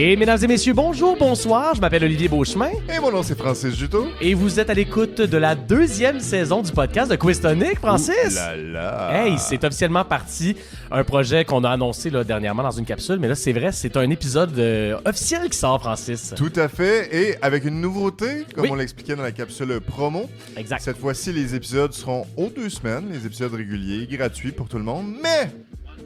Et mesdames et messieurs, bonjour, bonsoir, je m'appelle Olivier Beauchemin. Et mon nom c'est Francis Juteau. Et vous êtes à l'écoute de la 2e saison du podcast de Quiz Tonic, Francis. Ouh là là. Hey, c'est officiellement parti, un projet qu'on a annoncé là, dernièrement dans une capsule, mais là c'est vrai, c'est un épisode officiel qui sort, Francis. Tout à fait, et avec une nouveauté, comme Oui. on l'expliquait dans la capsule promo. Exact. Cette fois-ci, les épisodes seront aux 2 semaines, les épisodes réguliers, gratuits pour tout le monde, mais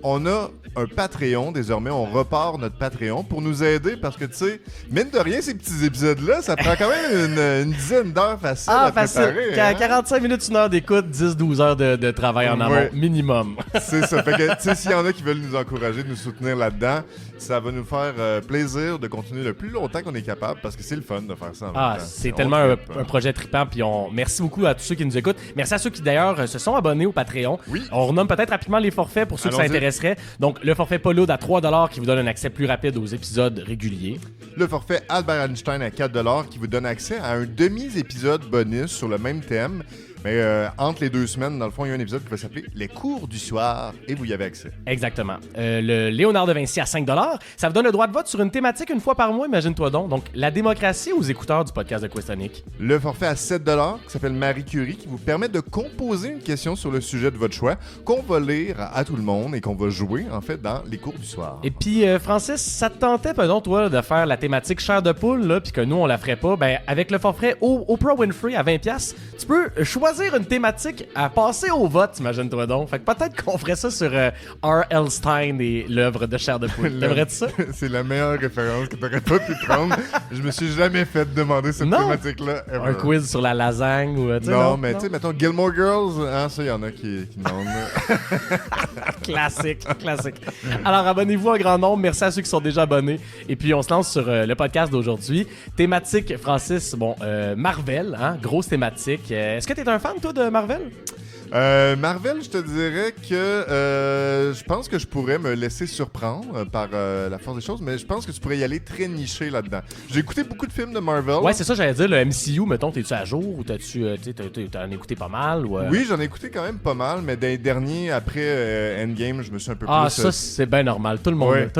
on a un Patreon, désormais, on repart notre Patreon pour nous aider, parce que, tu sais, mine de rien, ces petits épisodes-là, ça prend quand même une dizaine d'heures facile à préparer. hein? 45 minutes, 1 heure d'écoute, 10-12 heures de travail en amont, Ouais. minimum. C'est ça. Fait que, tu sais, s'il y en a qui veulent nous encourager, nous soutenir là-dedans, ça va nous faire plaisir de continuer le plus longtemps qu'on est capable, parce que c'est le fun de faire ça en Ah, même temps. c'est On tellement un trippe. projet trippant, puis merci beaucoup à tous ceux qui nous écoutent. Merci à ceux qui d'ailleurs se sont abonnés au Patreon. Oui. On renomme peut-être rapidement les forfaits pour ceux que ça Allons-y. intéresserait. Donc, le forfait Pauloud à 3$ qui vous donne un accès plus rapide aux épisodes réguliers. Le forfait Albert Einstein à 4$ qui vous donne accès à un demi-épisode bonus sur le même thème. Mais entre les 2 semaines, dans le fond, il y a un épisode qui va s'appeler Les cours du soir et vous y avez accès. Exactement. Le Léonard de Vinci à 5$, ça vous donne le droit de vote sur une thématique une fois par mois, imagine-toi donc. Donc, la démocratie aux écouteurs du podcast de Quiz Tonic. Le forfait à 7$ qui s'appelle Marie Curie qui vous permet de composer une question sur le sujet de votre choix qu'on va lire à tout le monde et qu'on va jouer en fait dans les cours du soir. Et puis, Francis, ça te tentait, pardon, toi, de faire la thématique chair de poule, là, puis que nous, on la ferait pas, ben, avec le forfait Oprah Winfrey à 20$, tu peux choisir une thématique à passer au vote, imagine-toi donc. Fait que peut-être qu'on ferait ça sur R.L. Stein et l'œuvre de chair de poule. T'aimerais-tu ça? C'est la meilleure référence que t'aurais pas pu prendre. Je me suis jamais fait demander cette Non. thématique-là. ever. Un quiz sur la lasagne ou... tu sais, Non, mais tu sais, mettons Gilmore Girls, hein, ça, il y en a qui demandent. Classique, classique. Alors, abonnez-vous en grand nombre. Merci à ceux qui sont déjà abonnés. Et puis, on se lance sur le podcast d'aujourd'hui. Thématique, Francis, Marvel, hein, grosse thématique. Est-ce que t'es un fan, toi, de Marvel? Marvel, je te dirais que je pense que je pourrais me laisser surprendre par la force des choses, mais je pense que tu pourrais y aller très niché là-dedans. J'ai écouté beaucoup de films de Marvel. Ouais, c'est ça, j'allais dire, le MCU, mettons, t'es-tu à jour ou t'en as écouté pas mal? Ou, Oui, j'en ai écouté quand même pas mal, mais dans les derniers, après Endgame, je me suis un peu Ah, plus... ça, c'est bien normal. Tout le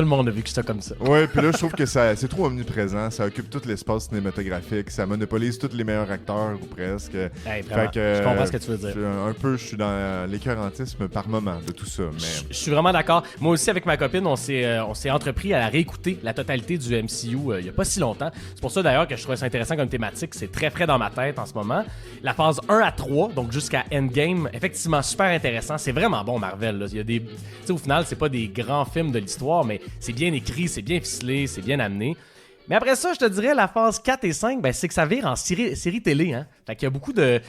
monde a vu que ça comme ça. Ouais, puis là, je trouve que c'est trop omniprésent. Ça occupe tout l'espace cinématographique. Ça monopolise tous les meilleurs acteurs, ou presque. Hey, vraiment, Fait que, je comprends ce que tu veux dire. Je suis dans l'écœurantisme par moment de tout ça. Mais Je suis vraiment d'accord. Moi aussi, avec ma copine, on s'est entrepris à la réécouter la totalité du MCU il y a pas si longtemps. C'est pour ça d'ailleurs que je trouvais ça intéressant comme thématique. C'est très frais dans ma tête en ce moment. La phase 1 à 3, donc jusqu'à Endgame, effectivement super intéressant. C'est vraiment bon, Marvel. Là. Il y a des, tu sais, au final, c'est pas des grands films de l'histoire, mais c'est bien écrit, c'est bien ficelé, c'est bien amené. Mais après ça, je te dirais, la phase 4 et 5, ben, c'est que ça vire en série télé. Hein? Fait qu'il y a beaucoup de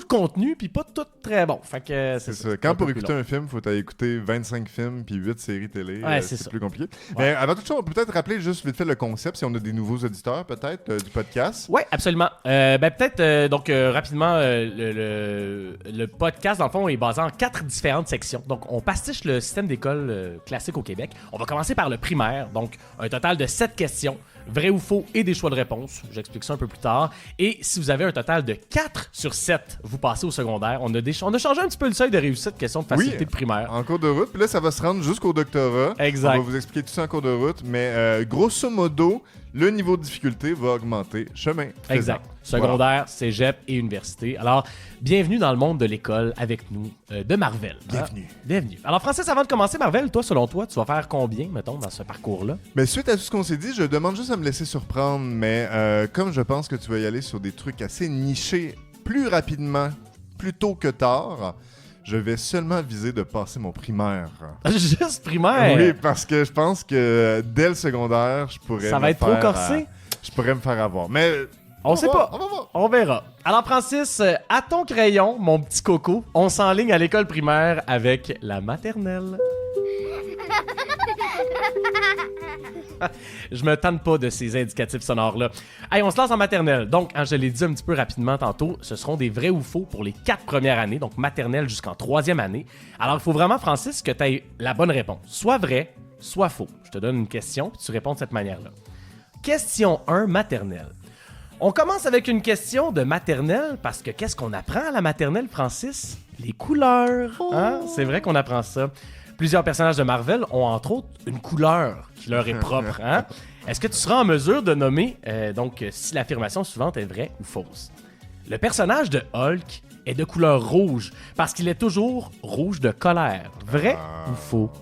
contenu, puis pas tout très bon. Fait que c'est ça. un Quand peu pour plus écouter long. un film, faut écouter 25 films puis 8 séries télé. Ouais, c'est ça. plus compliqué. Ouais. Mais avant toute chose, on peut peut-être rappeler juste vite fait le concept si on a des nouveaux auditeurs peut-être du podcast. Oui, absolument. Peut-être, rapidement, le podcast, dans le fond, est basé en 4 différentes sections. Donc, on pastiche le système d'école classique au Québec. On va commencer par le primaire. Donc, un total de 7 questions, vrai ou faux, et des choix de réponse. J'explique ça un peu plus tard. Et si vous avez un total de 4 sur 7, vous passez au secondaire. On a changé un petit peu le seuil de réussite, question de facilité de primaire. En cours de route. Puis là, ça va se rendre jusqu'au doctorat. Exact. On va vous expliquer tout ça en cours de route. Mais grosso modo, le niveau de difficulté va augmenter. Chemin faisant. Exact. Secondaire, cégep et université. Alors, bienvenue dans le monde de l'école avec nous, de Marvel. Bienvenue. Bienvenue. Alors, Francis, avant de commencer, Marvel, toi, selon toi, tu vas faire combien, mettons, dans ce parcours-là? Mais suite à tout ce qu'on s'est dit, je demande juste à me laisser surprendre. Mais comme je pense que tu vas y aller sur des trucs assez nichés plus rapidement, plus tôt que tard, je vais seulement viser de passer mon primaire. Juste primaire? Oui, parce que je pense que dès le secondaire, je pourrais. Ça va être trop corsé? Je pourrais me faire avoir. Mais On sait pas. On va voir. On verra. Alors, Francis, à ton crayon, mon petit coco, on s'enligne à l'école primaire avec la maternelle. Je me tente pas de ces indicatifs sonores-là. Hey, on se lance en maternelle. Donc, je l'ai dit un petit peu rapidement tantôt, ce seront des vrais ou faux pour les 4 premières années, donc maternelle jusqu'en 3e année. Alors, il faut vraiment, Francis, que tu aies la bonne réponse. Soit vrai, soit faux. Je te donne une question, puis tu réponds de cette manière-là. Question 1, maternelle. On commence avec une question de maternelle, parce que qu'est-ce qu'on apprend à la maternelle, Francis? Les couleurs. Hein? C'est vrai qu'on apprend ça. Plusieurs personnages de Marvel ont entre autres une couleur qui leur est propre. Hein? Est-ce que tu seras en mesure de nommer, si l'affirmation suivante est vraie ou fausse? Le personnage de Hulk est de couleur rouge parce qu'il est toujours rouge de colère. Vrai ou faux?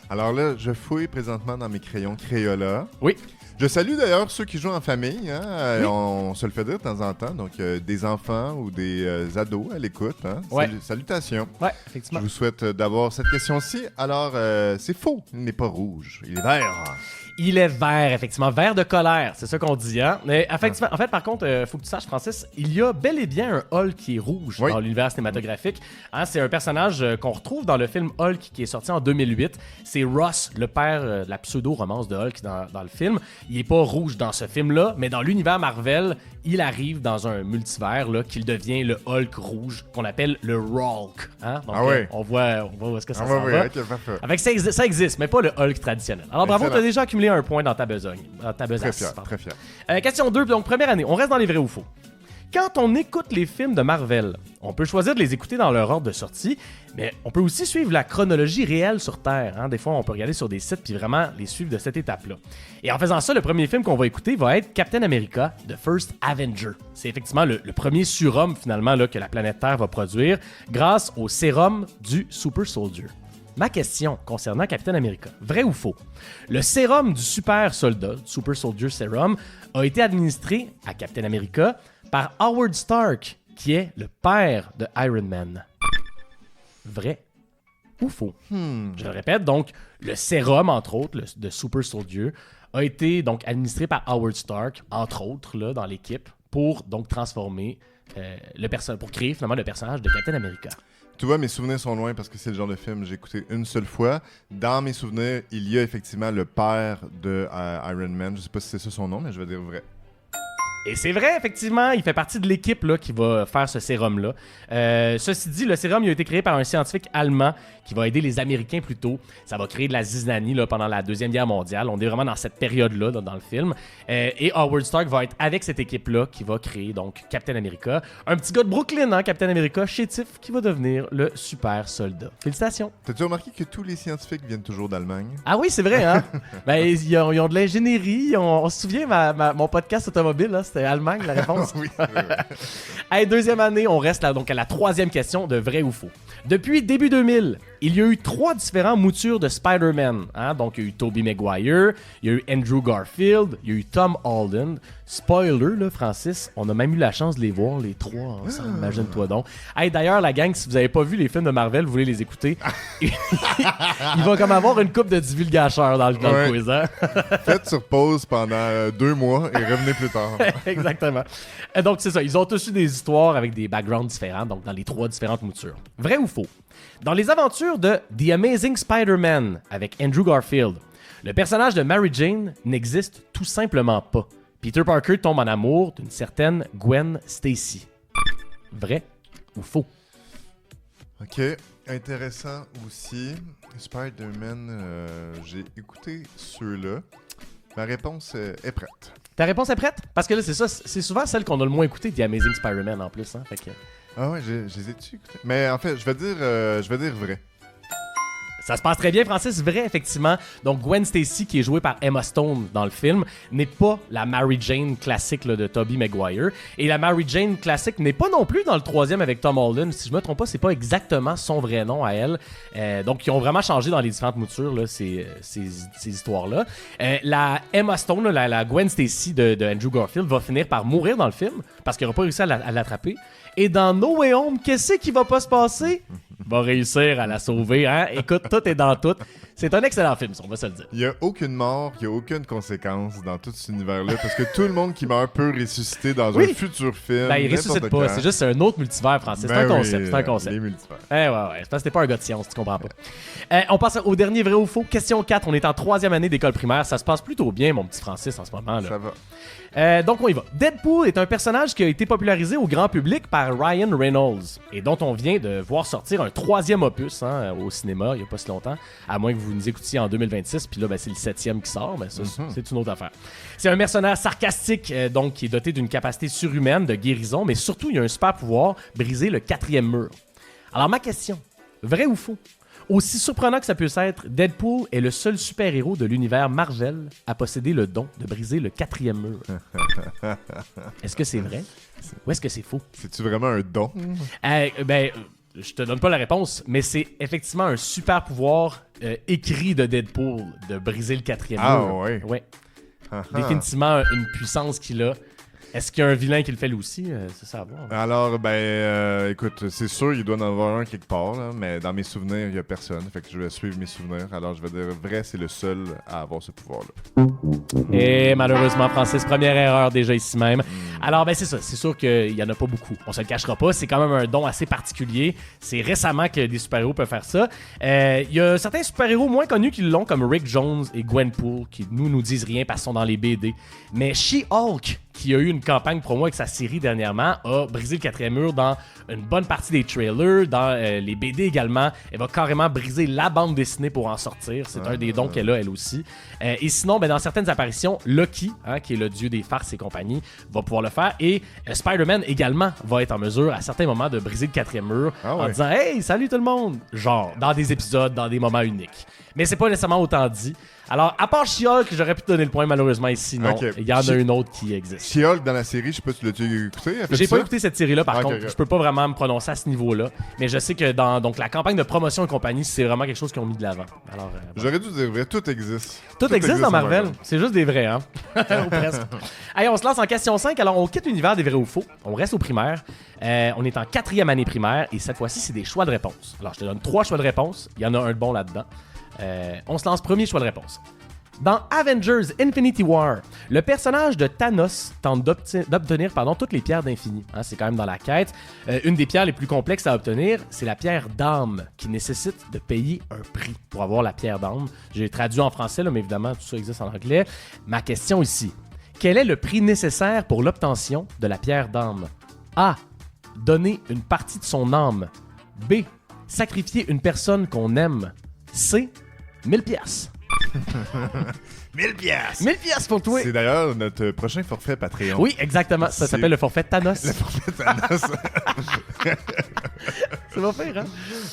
Alors là, je fouille présentement dans mes crayons Crayola. Oui. Je salue d'ailleurs ceux qui jouent en famille. Hein? Oui. On se le fait dire de temps en temps. Donc, des enfants ou des ados à l'écoute. Hein? Ouais. Salutations. Ouais, Je effectivement. vous souhaite d'avoir cette question-ci. Alors, c'est faux. Il n'est pas rouge. Il est vert. Il est vert, effectivement. Vert de colère, c'est ça qu'on dit, hein? Mais effectivement, en fait, par contre, faut que tu saches, Francis, il y a bel et bien un Hulk qui est rouge Oui. dans l'univers cinématographique. Hein, c'est un personnage qu'on retrouve dans le film Hulk qui est sorti en 2008. C'est Ross, le père de la pseudo-romance de Hulk dans le film. Il est pas rouge dans ce film-là, mais dans l'univers Marvel, il arrive dans un multivers là, qu'il devient le Hulk rouge, qu'on appelle le Rulk. Hein? Donc, ouais. on voit où est-ce que ça Ah s'en oui, va. ok, parfait. Avec ça existe, mais pas le Hulk traditionnel. Alors bravo, Excellent. t'as déjà accumulé un point dans ta besogne. Dans ta Très besace, fier, pardon. très fier. Question 2, donc première année. On reste dans les vrais ou faux. Quand on écoute les films de Marvel, on peut choisir de les écouter dans leur ordre de sortie, mais on peut aussi suivre la chronologie réelle sur Terre. Hein. Des fois, on peut regarder sur des sites puis vraiment les suivre de cette étape-là. Et en faisant ça, le premier film qu'on va écouter va être Captain America, The First Avenger. C'est effectivement le premier surhomme, finalement, là, que la planète Terre va produire grâce au sérum du Super Soldier. Ma question concernant Captain America, vrai ou faux? Le sérum du super soldat, Super Soldier Serum, a été administré à Captain America par Howard Stark, qui est le père de Iron Man. Vrai ou faux? Je le répète, donc, le sérum, entre autres, de Super Soldier, a été donc administré par Howard Stark, entre autres, là, dans l'équipe, pour donc transformer pour créer finalement le personnage de Captain America. Tu vois, mes souvenirs sont loin parce que c'est le genre de film que j'ai écouté une seule fois. Dans mes souvenirs, il y a effectivement le père de Iron Man. Je sais pas si c'est ça son nom, mais je vais dire vrai. Et c'est vrai, effectivement, il fait partie de l'équipe là, qui va faire ce sérum-là. Ceci dit, le sérum il a été créé par un scientifique allemand qui va aider les Américains plus tôt. Ça va créer de la zizanie là, pendant la Deuxième Guerre mondiale. On est vraiment dans cette période-là dans le film. Et Howard Stark va être avec cette équipe-là qui va créer donc Captain America. Un petit gars de Brooklyn, hein, Captain America, chétif, qui va devenir le super soldat. Félicitations. T'as-tu remarqué que tous les scientifiques viennent toujours d'Allemagne? Ah oui, c'est vrai, hein? Ben, ils ont de l'ingénierie. On se souvient, mon podcast automobile, là, c'était Allemagne, la réponse. Oui. Hey, deuxième année, on reste là, donc à la troisième question de vrai ou faux. Depuis début 2000, il y a eu 3 différents moutures de Spider-Man. Hein? Donc, il y a eu Tobey Maguire, il y a eu Andrew Garfield, il y a eu Tom Holland. Spoiler, là, Francis, on a même eu la chance de les voir, les 3 ensemble. Imagine-toi donc. Hey, d'ailleurs, la gang, si vous n'avez pas vu les films de Marvel, vous voulez les écouter, il va comme avoir une coupe de divulgateurs dans le quiz. Hein? Faites sur pause pendant 2 mois et revenez plus tard. Exactement. Donc, c'est ça. Ils ont tous eu des histoires avec des backgrounds différents, donc dans les 3 différentes moutures. Vrai ou faux? Dans les aventures de The Amazing Spider-Man avec Andrew Garfield, le personnage de Mary Jane n'existe tout simplement pas. Peter Parker tombe en amour d'une certaine Gwen Stacy. Vrai ou faux? Ok, intéressant aussi. Spider-Man, j'ai écouté ceux-là. Ma réponse est prête. Ta réponse est prête? Parce que là, c'est ça, c'est souvent celle qu'on a le moins écoutée, The Amazing Spider-Man en plus. Hein? Fait que... Ah ouais, je les ai-tu écoutés? Mais en fait, je vais dire vrai. Ça se passe très bien, Francis. Vrai, effectivement. Donc, Gwen Stacy, qui est jouée par Emma Stone dans le film, n'est pas la Mary Jane classique là, de Tobey Maguire. Et la Mary Jane classique n'est pas non plus dans le 3e avec Tom Holland. Si je me trompe pas, c'est pas exactement son vrai nom à elle. Donc, ils ont vraiment changé dans les différentes moutures, là, ces histoires-là. La Emma Stone, là, la Gwen Stacy de Andrew Garfield, va finir par mourir dans le film parce qu'il n'aura pas réussi à l'attraper. Et dans No Way Home, qu'est-ce qui va pas se passer? Il va réussir à la sauver, hein? Écoute, tout est dans tout. C'est un excellent film, ça, on va se le dire. Il n'y a aucune mort, il n'y a aucune conséquence dans tout cet univers-là, parce que tout le monde qui meurt peut ressusciter dans un futur film. Ben, il ressuscite pas, c'est juste un autre multivers, Francis. C'est un concept, c'est un concept. Les multivers. Ouais, c'est parce que t'es pas un gars de science, tu comprends pas. On passe au dernier vrai ou faux. Question 4, on est en 3e année d'école primaire. Ça se passe plutôt bien, mon petit Francis, en ce moment. Là. Ça va. Donc on y va. Deadpool est un personnage qui a été popularisé au grand public par Ryan Reynolds et dont on vient de voir sortir un 3e opus au cinéma il n'y a pas si longtemps, à moins que vous nous écoutiez en 2026, puis là c'est le 7e qui sort, mais ça c'est une autre affaire. C'est un mercenaire sarcastique donc qui est doté d'une capacité surhumaine de guérison, mais surtout il a un super pouvoir, briser le 4e mur. Alors ma question, vrai ou faux? Aussi surprenant que ça puisse être, Deadpool est le seul super-héros de l'univers Marvel à posséder le don de briser le 4e mur. Est-ce que c'est vrai? Ou est-ce que c'est faux? C'est-tu vraiment un don? Je te donne pas la réponse, mais c'est effectivement un super pouvoir écrit de Deadpool de briser le 4e mur. Ouais. Ouais. Définitivement une puissance qu'il a. Est-ce qu'il y a un vilain qui le fait lui aussi? C'est ça à voir. Alors, écoute, c'est sûr, il doit en avoir un quelque part, là, mais dans mes souvenirs, il n'y a personne. Fait que je vais suivre mes souvenirs. Alors, je vais dire vrai, c'est le seul à avoir ce pouvoir-là. Et malheureusement, Francis, première erreur déjà ici même. Alors, c'est ça. C'est sûr qu'il n'y en a pas beaucoup. On se le cachera pas. C'est quand même un don assez particulier. C'est récemment que des super-héros peuvent faire ça. Il y a certains super-héros moins connus qui l'ont, comme Rick Jones et Gwenpool, qui nous disent rien parce qu'ils sont dans les BD. Mais She-Hulk, qui a eu une campagne promo avec sa série dernièrement, a brisé le 4e mur dans une bonne partie des trailers, dans les BD également. Elle va carrément briser la bande dessinée pour en sortir. C'est un des dons qu'elle a, elle aussi. Et sinon, dans certaines apparitions, Loki, qui est le dieu des farces et compagnie, va pouvoir le faire. Et Spider-Man également va être en mesure, à certains moments, de briser le 4e mur en disant « Hey, salut tout le monde! » Genre, dans des épisodes, dans des moments uniques. Mais c'est pas nécessairement autant dit. Alors, à part She-Hulk, j'aurais pu te donner le point, malheureusement, ici, non. Okay. Il y en a une autre qui existe. She-Hulk, dans la série, je sais pas si tu l'as écouté. J'ai pas écouté cette série-là, par contre. Je peux pas vraiment me prononcer à ce niveau-là. Mais je sais que dans la campagne de promotion et compagnie, c'est vraiment quelque chose qu'ils ont mis de l'avant. Alors, j'aurais dû dire vrai, tout existe. Tout existe dans Marvel. C'est juste des vrais, hein? Ou presque. Allez, on se lance en question 5. Alors, on quitte l'univers des vrais ou faux. On reste au primaire. On est en 4e année primaire et cette fois-ci, c'est des choix de réponse. Alors, je te donne 3 choix de réponse. Il y en a un de bon là-dedans. On se lance premier choix de réponse. Dans Avengers Infinity War, le personnage de Thanos tente d'obtenir toutes les pierres d'infini. C'est quand même dans la quête. Une des pierres les plus complexes à obtenir, c'est la pierre d'âme, qui nécessite de payer un prix pour avoir la pierre d'âme. J'ai traduit en français, là, mais évidemment, tout ça existe en anglais. Ma question ici, quel est le prix nécessaire pour l'obtention de la pierre d'âme? A. Donner une partie de son âme. B. Sacrifier une personne qu'on aime. C. 1000 piastres. 1000 piastres! 1000 piastres pour toi! C'est d'ailleurs notre prochain forfait Patreon. Oui, exactement. Ça s'appelle le forfait Thanos. Le forfait Thanos. C'est pas pire,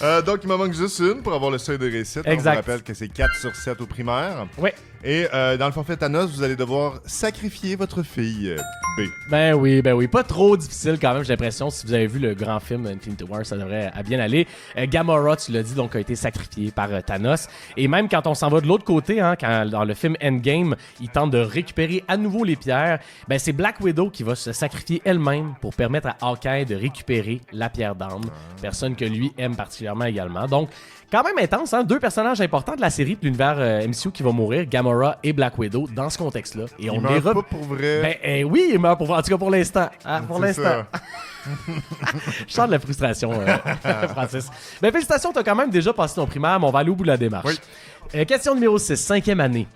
hein? Donc, il m'en manque juste une pour avoir le seuil de réussite. Exact. On vous rappelle que c'est 4 sur 7 au primaire. Oui. Et dans le forfait Thanos, vous allez devoir sacrifier votre fille B. Ben oui. Pas trop difficile quand même, j'ai l'impression. Si vous avez vu le grand film Infinity War, ça devrait bien aller. Gamora, tu l'as dit, donc a été sacrifié par Thanos. Et même quand on s'en va de l'autre côté, quand dans le film Endgame, il tente de récupérer à nouveau les pierres, c'est Black Widow qui va se sacrifier elle-même pour permettre à Hawkeye de récupérer la pierre d'âme. Personne que lui aime particulièrement également. Donc, quand même intense, 2 personnages importants de la série de l'univers MCU qui vont mourir, Gamora et Black Widow, dans ce contexte-là. Et on les pas pour vrai. Oui, il meurt pour vrai. En tout cas, pour l'instant. Pour l'instant. Je sens de la frustration, Francis. Félicitations, t'as quand même déjà passé ton primaire, mais on va aller au bout de la démarche. Oui. Question numéro 6, 5e année.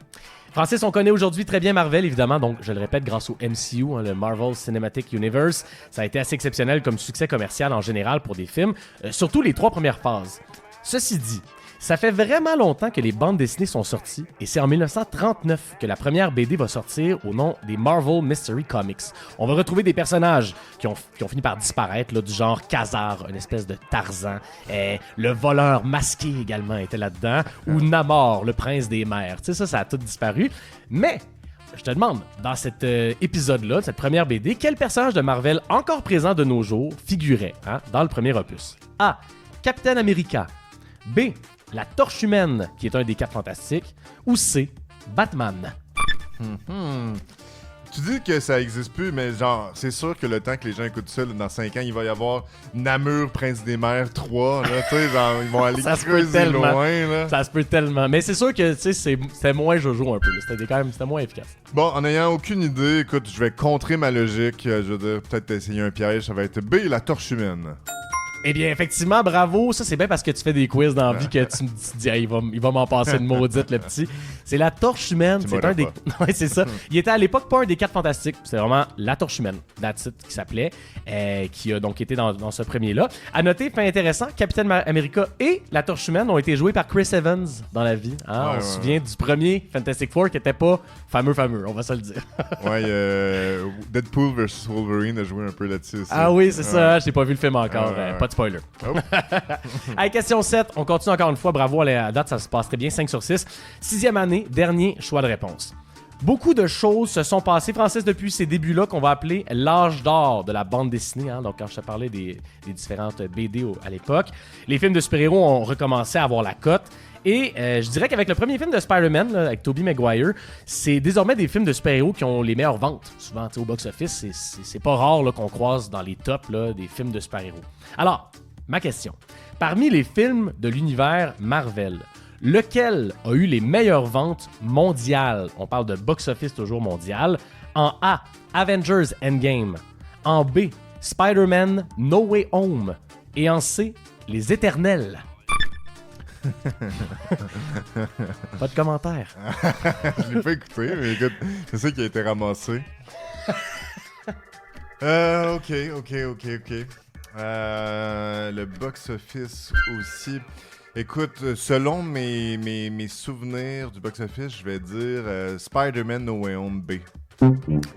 Francis, on connaît aujourd'hui très bien Marvel, évidemment, donc je le répète, grâce au MCU, le Marvel Cinematic Universe. Ça a été assez exceptionnel comme succès commercial en général pour des films, surtout les 3 premières phases. Ceci dit, ça fait vraiment longtemps que les bandes dessinées sont sorties et c'est en 1939 que la première BD va sortir au nom des Marvel Mystery Comics. On va retrouver des personnages qui ont fini par disparaître, là, du genre Khazar, une espèce de Tarzan. Le voleur masqué également était là-dedans. Ou Namor, le prince des mers. Tu sais, ça a tout disparu. Mais je te demande, dans cet épisode-là, cette première BD, quel personnage de Marvel encore présent de nos jours figurait dans le premier opus? A. Captain America. B. La Torche Humaine, qui est un des 4 fantastiques. Ou C. Batman. Tu dis que ça existe plus, mais genre, c'est sûr que le temps que les gens écoutent ça, là, dans 5 ans, il va y avoir Namur, Prince des Mers 3, là, tu sais, genre, ils vont aller creuser loin, là. Ça se peut tellement. Mais c'est sûr que, tu sais, c'était moins Jojo un peu, là. C'était moins efficace. Bon, en ayant aucune idée, écoute, je vais contrer ma logique. Je veux dire, peut-être essayer un piège, ça va être B, la Torche Humaine. Eh bien, effectivement, bravo. Ça, c'est bien parce que tu fais des quiz dans la vie que tu te dis, hey, il va m'en passer une maudite, le petit. C'est la Torche Humaine. C'est un des. Ouais, c'est ça. Il était à l'époque pas un des 4 fantastiques. C'est vraiment la Torche Humaine, that's it, qui s'appelait, qui a donc été dans ce premier-là. À noter, fait intéressant, Captain America et la Torche Humaine ont été joués par Chris Evans dans la vie. On se souvient du premier Fantastic Four qui était pas fameux, on va se le dire. Ouais, Deadpool vs Wolverine a joué un peu là-dessus aussi. Ah oui, c'est ça. J'ai pas vu le film encore. pas de spoiler. Oh. Allez, question 7. On continue encore une fois. Bravo, à la date, ça se passe très bien. 5 sur 6. 6e année, dernier choix de réponse. Beaucoup de choses se sont passées, Francis, depuis ces débuts-là qu'on va appeler l'âge d'or de la bande dessinée. Hein? Donc, quand je te parlais des différentes BD à l'époque, les films de super-héros ont recommencé à avoir la cote. Et je dirais qu'avec le premier film de Spider-Man, là, avec Tobey Maguire, c'est désormais des films de super-héros qui ont les meilleures ventes. Souvent, au box-office, c'est pas rare là, qu'on croise dans les tops là, des films de super-héros. Alors, ma question. Parmi les films de l'univers Marvel, lequel a eu les meilleures ventes mondiales? On parle de box-office toujours mondial. En A, Avengers Endgame. En B, Spider-Man No Way Home. Et en C, Les Éternels. Pas de commentaire. Je l'ai pas écouté, mais écoute, c'est ça qui a été ramassé. Ok. Le box-office aussi. Écoute, selon mes souvenirs du box-office, je vais dire Spider-Man No Way Home B.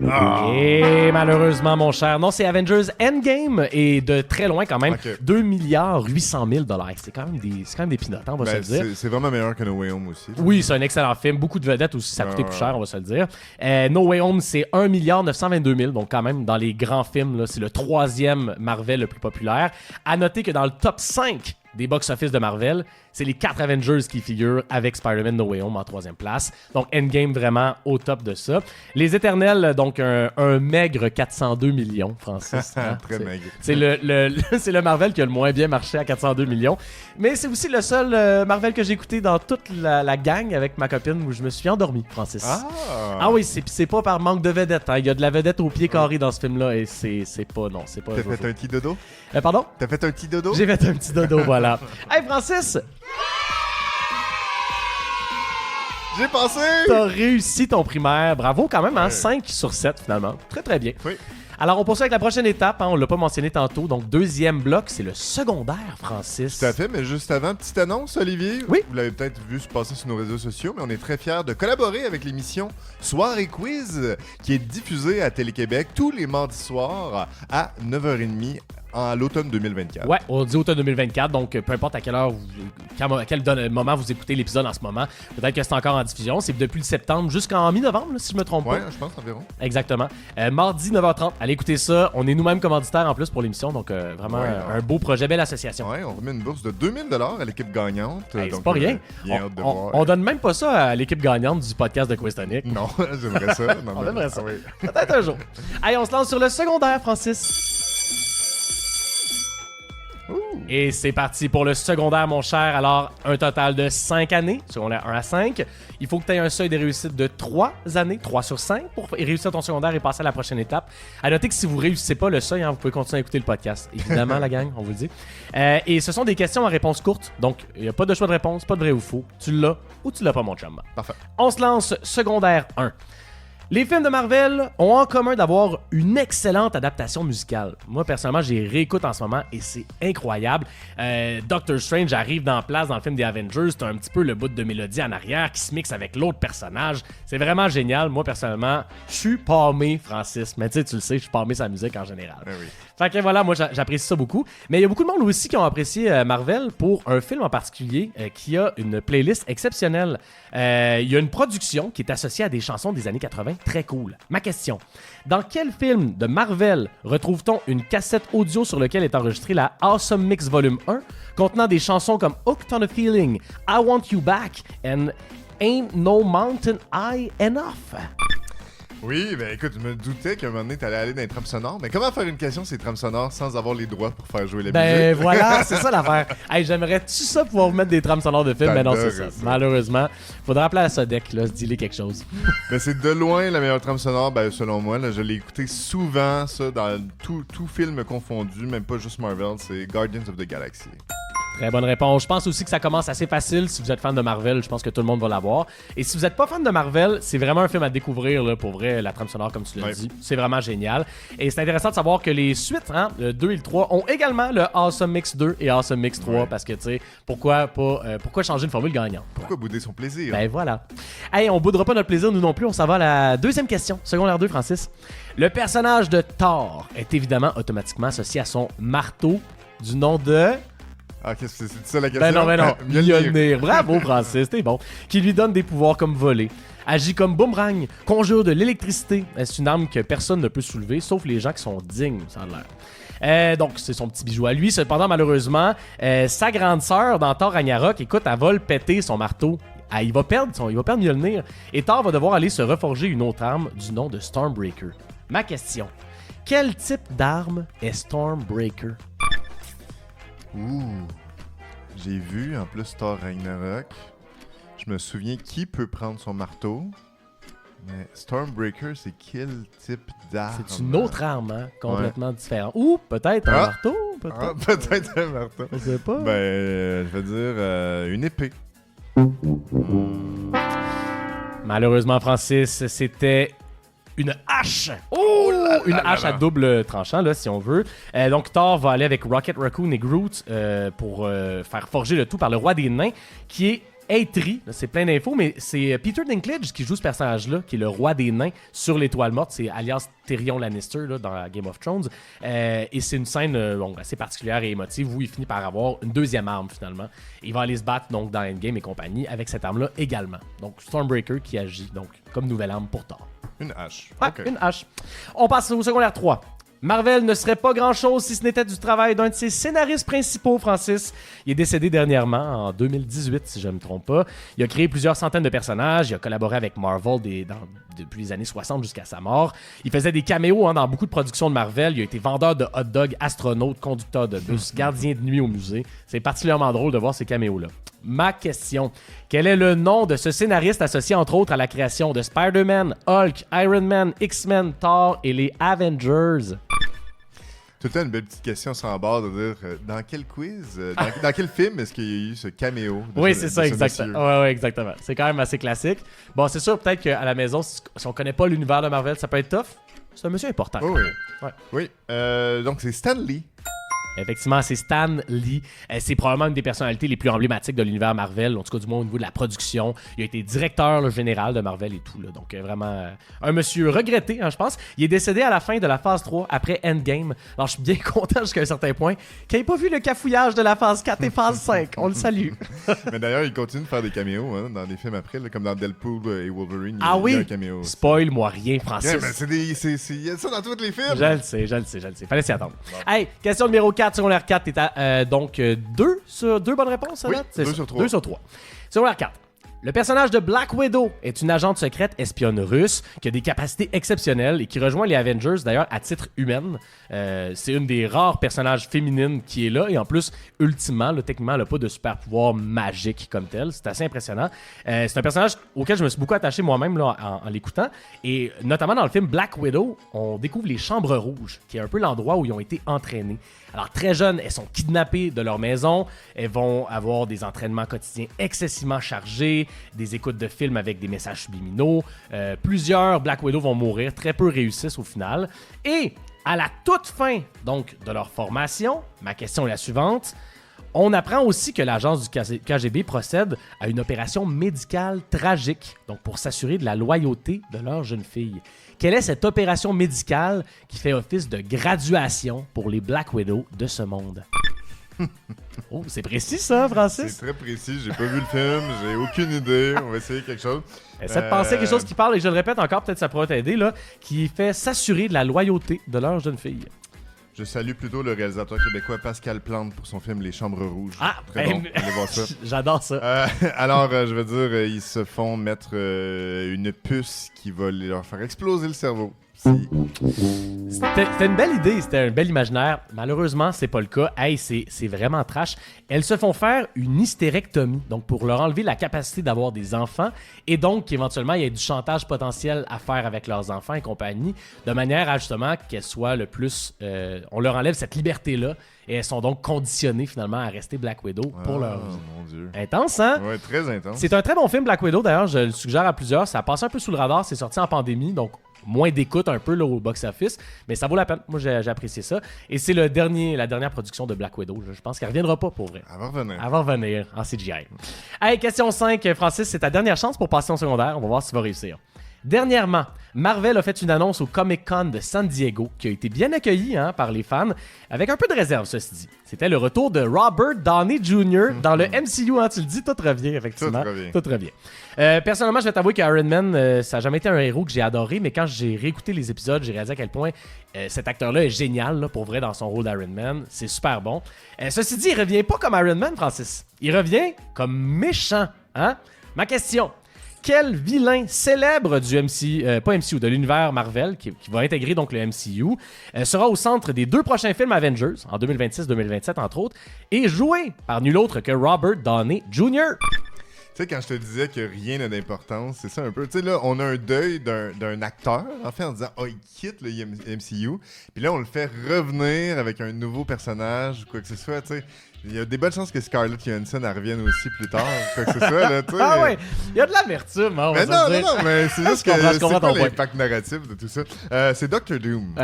Et malheureusement, mon cher, non, c'est Avengers Endgame et de très loin quand même, Okay. 2 800 000 $. C'est quand même des pinottes, on va se le dire. C'est vraiment meilleur que No Way Home aussi. Oui, c'est un excellent film. Beaucoup de vedettes aussi, ça a coûté plus cher, on va se le dire. No Way Home, c'est 1 922 000 $. Donc, quand même, dans les grands films, là, c'est le 3e Marvel le plus populaire. À noter que dans le top 5 des box-office de Marvel, c'est les 4 Avengers qui figurent avec Spider-Man No Way Home en 3e place. Donc, Endgame vraiment au top de ça. Les Éternels, donc un maigre 402 millions, Francis. Hein? Très maigre. C'est c'est le Marvel qui a le moins bien marché à 402 millions. Mais c'est aussi le seul Marvel que j'ai écouté dans toute la gang avec ma copine où je me suis endormi, Francis. Ah oui, c'est pas par manque de vedette. Hein. Il y a de la vedette au pied carré dans ce film-là et c'est pas... Non, c'est pas... T'as fait un petit dodo? Pardon? T'as fait un petit dodo? J'ai fait un petit dodo, voilà. Hey, Francis! J'ai passé! T'as réussi ton primaire. Bravo quand même, hein? 5 sur 7 finalement. Très très bien. Oui. Alors, on poursuit avec la prochaine étape. Hein? On l'a pas mentionné tantôt. Donc, 2e bloc, c'est le secondaire, Francis. Tout à fait, mais juste avant, petite annonce, Olivier. Oui. Vous l'avez peut-être vu se passer sur nos réseaux sociaux, mais on est très fiers de collaborer avec l'émission Soir et Quiz, qui est diffusée à Télé-Québec tous les mardis soirs à 9h30 à l'automne 2024. Ouais, on dit automne 2024, donc peu importe à quelle heure, à quel moment vous écoutez l'épisode en ce moment, peut-être que c'est encore en diffusion. C'est depuis le septembre jusqu'en mi-novembre, là, si je me trompe Ouais, pas. je pense environ. Exactement. Mardi 9h30, allez écouter ça. On est nous-mêmes commanditaires en plus pour l'émission, donc vraiment un beau projet, belle association. Ouais, on remet une bourse de 2000 $ à l'équipe gagnante. Hey, donc, c'est pas rien. bien hâte de voir. On donne même pas ça à l'équipe gagnante du podcast de Quiz Tonic. Non, j'aimerais ça. Non, On mais- aimerait ça. Ah oui. Peut-être un jour. Allez, on se lance sur le secondaire, Francis. Ouh. Et c'est parti pour le secondaire, mon cher. Alors, un total de 5 années, secondaire 1 à 5. Il faut que tu aies un seuil de réussite de 3 années, 3 sur 5, pour réussir ton secondaire et passer à la prochaine étape. À noter que si vous ne réussissez pas le seuil, hein, vous pouvez continuer à écouter le podcast. Évidemment, la gang, on vous le dit. Et ce sont des questions à réponse courte. Donc, il n'y a pas de choix de réponse, pas de vrai ou faux. Tu l'as ou tu l'as pas, mon chum. Parfait. On se lance secondaire 1. Les films de Marvel ont en commun d'avoir une excellente adaptation musicale. Moi, personnellement, j'y réécoute en ce moment et c'est incroyable. Doctor Strange arrive dans place dans le film des Avengers. C'est un petit peu le bout de mélodie en arrière qui se mixe avec l'autre personnage. C'est vraiment génial. Moi, personnellement, je suis pâmé, Francis. Mais tu le sais, je suis pâmé sa musique en général. Ben oui. Fait que voilà, moi j'apprécie ça beaucoup. Mais il y a beaucoup de monde aussi qui ont apprécié Marvel pour un film en particulier qui a une playlist exceptionnelle. Il y a une production qui est associée à des chansons des années 80 très cool. Ma question, dans quel film de Marvel retrouve-t-on une cassette audio sur laquelle est enregistrée la Awesome Mix Volume 1 contenant des chansons comme Hooked on a Feeling, I Want You Back and Ain't No Mountain High Enough? Oui, ben écoute, je me doutais qu'à un moment donné, t'allais aller dans les trames sonores. Mais comment faire une question sur les trames sonores sans avoir les droits pour faire jouer la Ben musique? voilà, c'est ça l'affaire. Hey, j'aimerais-tu ça pouvoir vous mettre des trames sonores de films, mais non, c'est ça. T'adorais ça. Malheureusement, faudra appeler à la Sodec, là, se dealer quelque chose. Ben c'est de loin la meilleure trame sonore, ben selon moi. Là, je l'ai écouté souvent, ça, dans tout film confondu, même pas juste Marvel, c'est Guardians of the Galaxy. Très bonne réponse. Je pense aussi que ça commence assez facile si vous êtes fan de Marvel. Je pense que tout le monde va l'avoir. Et si vous n'êtes pas fan de Marvel, c'est vraiment un film à découvrir, là, pour vrai, la trame sonore, comme tu l'as Ouais. dit. C'est vraiment génial. Et c'est intéressant de savoir que les suites, hein, le 2 et le 3, ont également le Awesome Mix 2 et Awesome Mix 3. Ouais. Parce que, tu sais, pourquoi changer une formule gagnante? Pourquoi bouder son plaisir? Ben voilà. Hey, on boudera pas notre plaisir, nous non plus. On s'en va à la deuxième question. Secondaire 2, Francis. Le personnage de Thor est évidemment automatiquement associé à son marteau du nom de... Ah, qu'est-ce que c'est ça la question? Ben non. Mjolnir. Mjolnir. Bravo, Francis, t'es bon. Qui lui donne des pouvoirs comme voler. Agit comme boomerang, conjure de l'électricité. C'est une arme que personne ne peut soulever, sauf les gens qui sont dignes, ça a l'air. Donc, c'est son petit bijou à lui. Cependant, malheureusement, sa grande sœur, dans Thor Ragnarok, écoute, elle va le péter, son marteau. Il va perdre Mjolnir. Et Thor va devoir aller se reforger une autre arme du nom de Stormbreaker. Ma question, quel type d'arme est Stormbreaker? Ouh. J'ai vu, en plus, Thor Ragnarok. Je me souviens qui peut prendre son marteau. Mais Stormbreaker, c'est quel type d'arme? C'est une autre arme, hein, complètement différente. Ou peut-être un marteau, peut-être. Peut-être un marteau. Je sais pas. Ben, je vais dire une épée. Malheureusement, Francis, c'était une hache. Une hache à double tranchant, là, si on veut. Donc, Thor va aller avec Rocket Raccoon et Groot pour faire forger le tout par le roi des nains, qui est Eitri. C'est plein d'infos, mais c'est Peter Dinklage qui joue ce personnage-là, qui est le roi des nains sur l'Étoile morte. C'est alias Tyrion Lannister là, dans Game of Thrones. Et c'est une scène assez particulière et émotive où il finit par avoir une deuxième arme, finalement. Il va aller se battre donc, dans Endgame et compagnie avec cette arme-là également. Donc, Stormbreaker qui agit donc comme nouvelle arme pour Thor. Une hache. Ouais, Okay. une hache. On passe au secondaire 3. Marvel ne serait pas grand-chose si ce n'était du travail d'un de ses scénaristes principaux, Francis. Il est décédé dernièrement, en 2018, si je ne me trompe pas. Il a créé plusieurs centaines de personnages. Il a collaboré avec Marvel depuis les années 60 jusqu'à sa mort. Il faisait des caméos dans beaucoup de productions de Marvel. Il a été vendeur de hot dog, astronaute, conducteur de bus, gardien de nuit au musée. C'est particulièrement drôle de voir ces caméos-là. Ma question, quel est le nom de ce scénariste associé entre autres à la création de Spider-Man, Hulk, Iron Man, X-Men, Thor et les Avengers? Tout le temps une belle petite question sans bord de dire dans quel quiz, dans quel film est-ce qu'il y a eu ce caméo? Oui, c'est ça, exactement. Ouais, exactement. C'est quand même assez classique. Bon, c'est sûr, peut-être qu'à la maison, si on connaît pas l'univers de Marvel, ça peut être tough. C'est un monsieur important. Oh, oui. Ouais. Oui. Donc, c'est Stan Lee. Effectivement, c'est Stan Lee. C'est probablement une des personnalités les plus emblématiques de l'univers Marvel, en tout cas du moins au niveau de la production. Il a été directeur général de Marvel et tout. Là. Donc vraiment un monsieur regretté, hein, je pense. Il est décédé à la fin de la phase 3, après Endgame. Alors je suis bien content jusqu'à un certain point qu'il n'ait pas vu le cafouillage de la phase 4 et phase 5. On le salue. Mais d'ailleurs, il continue de faire des caméos hein, dans des films après, là, comme dans Deadpool et Wolverine. Ah il y a oui? un caméo. Spoil-moi rien, Francis. Yeah, mais il y a ça dans tous les films. Je le sais. Fallait s'y attendre. Bon. Hey, question numéro 4, secondaire 4, t'es à donc 2 bonnes réponses, ça oui, date? 2 sur 3. 2 sur 3. Secondaire 4. Le personnage de Black Widow est une agente secrète espionne russe qui a des capacités exceptionnelles et qui rejoint les Avengers d'ailleurs à titre humain. C'est une des rares personnages féminines qui est là et en plus, ultimement, là, techniquement, elle n'a pas de super pouvoir magique comme tel. C'est assez impressionnant. C'est un personnage auquel je me suis beaucoup attaché moi-même là, en l'écoutant et notamment dans le film Black Widow, on découvre les Chambres Rouges qui est un peu l'endroit où ils ont été entraînés. Alors, très jeunes, elles sont kidnappées de leur maison. Elles vont avoir des entraînements quotidiens excessivement chargés, des écoutes de films avec des messages subliminaux. Plusieurs Black Widow vont mourir, très peu réussissent au final. Et à la toute fin donc, de leur formation, ma question est la suivante. On apprend aussi que l'agence du KGB procède à une opération médicale tragique, donc pour s'assurer de la loyauté de leur jeune fille. Quelle est cette opération médicale qui fait office de graduation pour les Black Widow de ce monde? Oh, c'est précis ça, Francis? C'est très précis, j'ai pas vu le film, j'ai aucune idée, on va essayer quelque chose. Essaie de penser à quelque chose qui parle, et je le répète encore, peut-être ça pourrait t'aider, là, qui fait s'assurer de la loyauté de leur jeune fille. Je salue plutôt le réalisateur québécois Pascal Plante pour son film Les Chambres Rouges. Ah, très bon, allez voir ça. J'adore ça. Alors, je veux dire, ils se font mettre une puce qui va leur faire exploser le cerveau. C'était une belle idée, c'était un bel imaginaire. Malheureusement, c'est pas le cas. Hey, c'est vraiment trash. Elles se font faire une hystérectomie, donc pour leur enlever la capacité d'avoir des enfants, et donc qu'éventuellement, il y ait du chantage potentiel à faire avec leurs enfants et compagnie, de manière à justement qu'elles soient le plus... on leur enlève cette liberté-là, et elles sont donc conditionnées finalement à rester Black Widow pour leur vie. Mon Dieu. Intense, hein? Ouais, très intense. C'est un très bon film, Black Widow, d'ailleurs, je le suggère à plusieurs. Ça a passé un peu sous le radar, c'est sorti en pandémie, donc moins d'écoute un peu là, au box-office, mais ça vaut la peine. Moi, j'ai apprécié ça. Et c'est la dernière production de Black Widow. Je pense qu'elle reviendra pas, pour vrai. Elle va revenir. Elle va revenir en CGI. Hey, question 5. Francis, c'est ta dernière chance pour passer en secondaire. On va voir si tu vas réussir. Dernièrement, Marvel a fait une annonce au Comic-Con de San Diego qui a été bien accueillie par les fans, avec un peu de réserve, ceci dit. C'était le retour de Robert Downey Jr. dans le MCU. Tu le dis, tout revient, effectivement. Tout revient. Personnellement, je vais t'avouer qu'Iron Man, ça n'a jamais été un héros que j'ai adoré, mais quand j'ai réécouté les épisodes, j'ai réalisé à quel point cet acteur-là est génial, là, pour vrai, dans son rôle d'Iron Man. C'est super bon. Ceci dit, il revient pas comme Iron Man, Francis. Il revient comme méchant. Ma question... Quel vilain célèbre du de l'univers Marvel, qui va intégrer donc le MCU, sera au centre des 2 prochains films Avengers, en 2026-2027 entre autres, et joué par nul autre que Robert Downey Jr. Tu sais, quand je te disais que rien n'a d'importance, c'est ça un peu. Tu sais, là, on a un deuil d'un acteur, en fait, en disant « Oh, il quitte le MCU », puis là, on le fait revenir avec un nouveau personnage, quoi que ce soit, tu sais. Il y a des bonnes chances que Scarlett Johansson revienne aussi plus tard, quoi que ce soit, là, tu sais. Ah ouais, il y a de l'amertume, on mais va non, mais c'est juste que je c'est comprends pas ton point. l'impact narratif de tout ça. C'est Doctor Doom.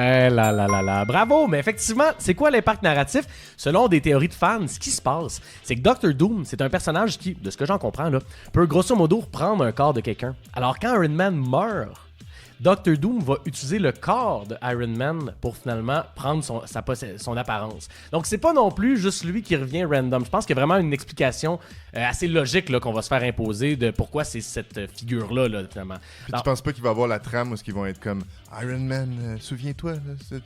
Bravo, mais effectivement, c'est quoi l'impact narratif? Selon des théories de fans, ce qui se passe, c'est que Doctor Doom, c'est un personnage qui, de ce que j'en comprends, là, peut grosso modo reprendre un corps de quelqu'un. Alors quand Iron Man meurt, Doctor Doom va utiliser le corps de Iron Man pour finalement prendre son apparence. Donc c'est pas non plus juste lui qui revient random. Je pense qu'il y a vraiment une explication assez logique là, qu'on va se faire imposer de pourquoi c'est cette figure-là, finalement. Puis tu penses pas qu'il va y avoir la trame où ils vont être comme Iron Man, souviens-toi,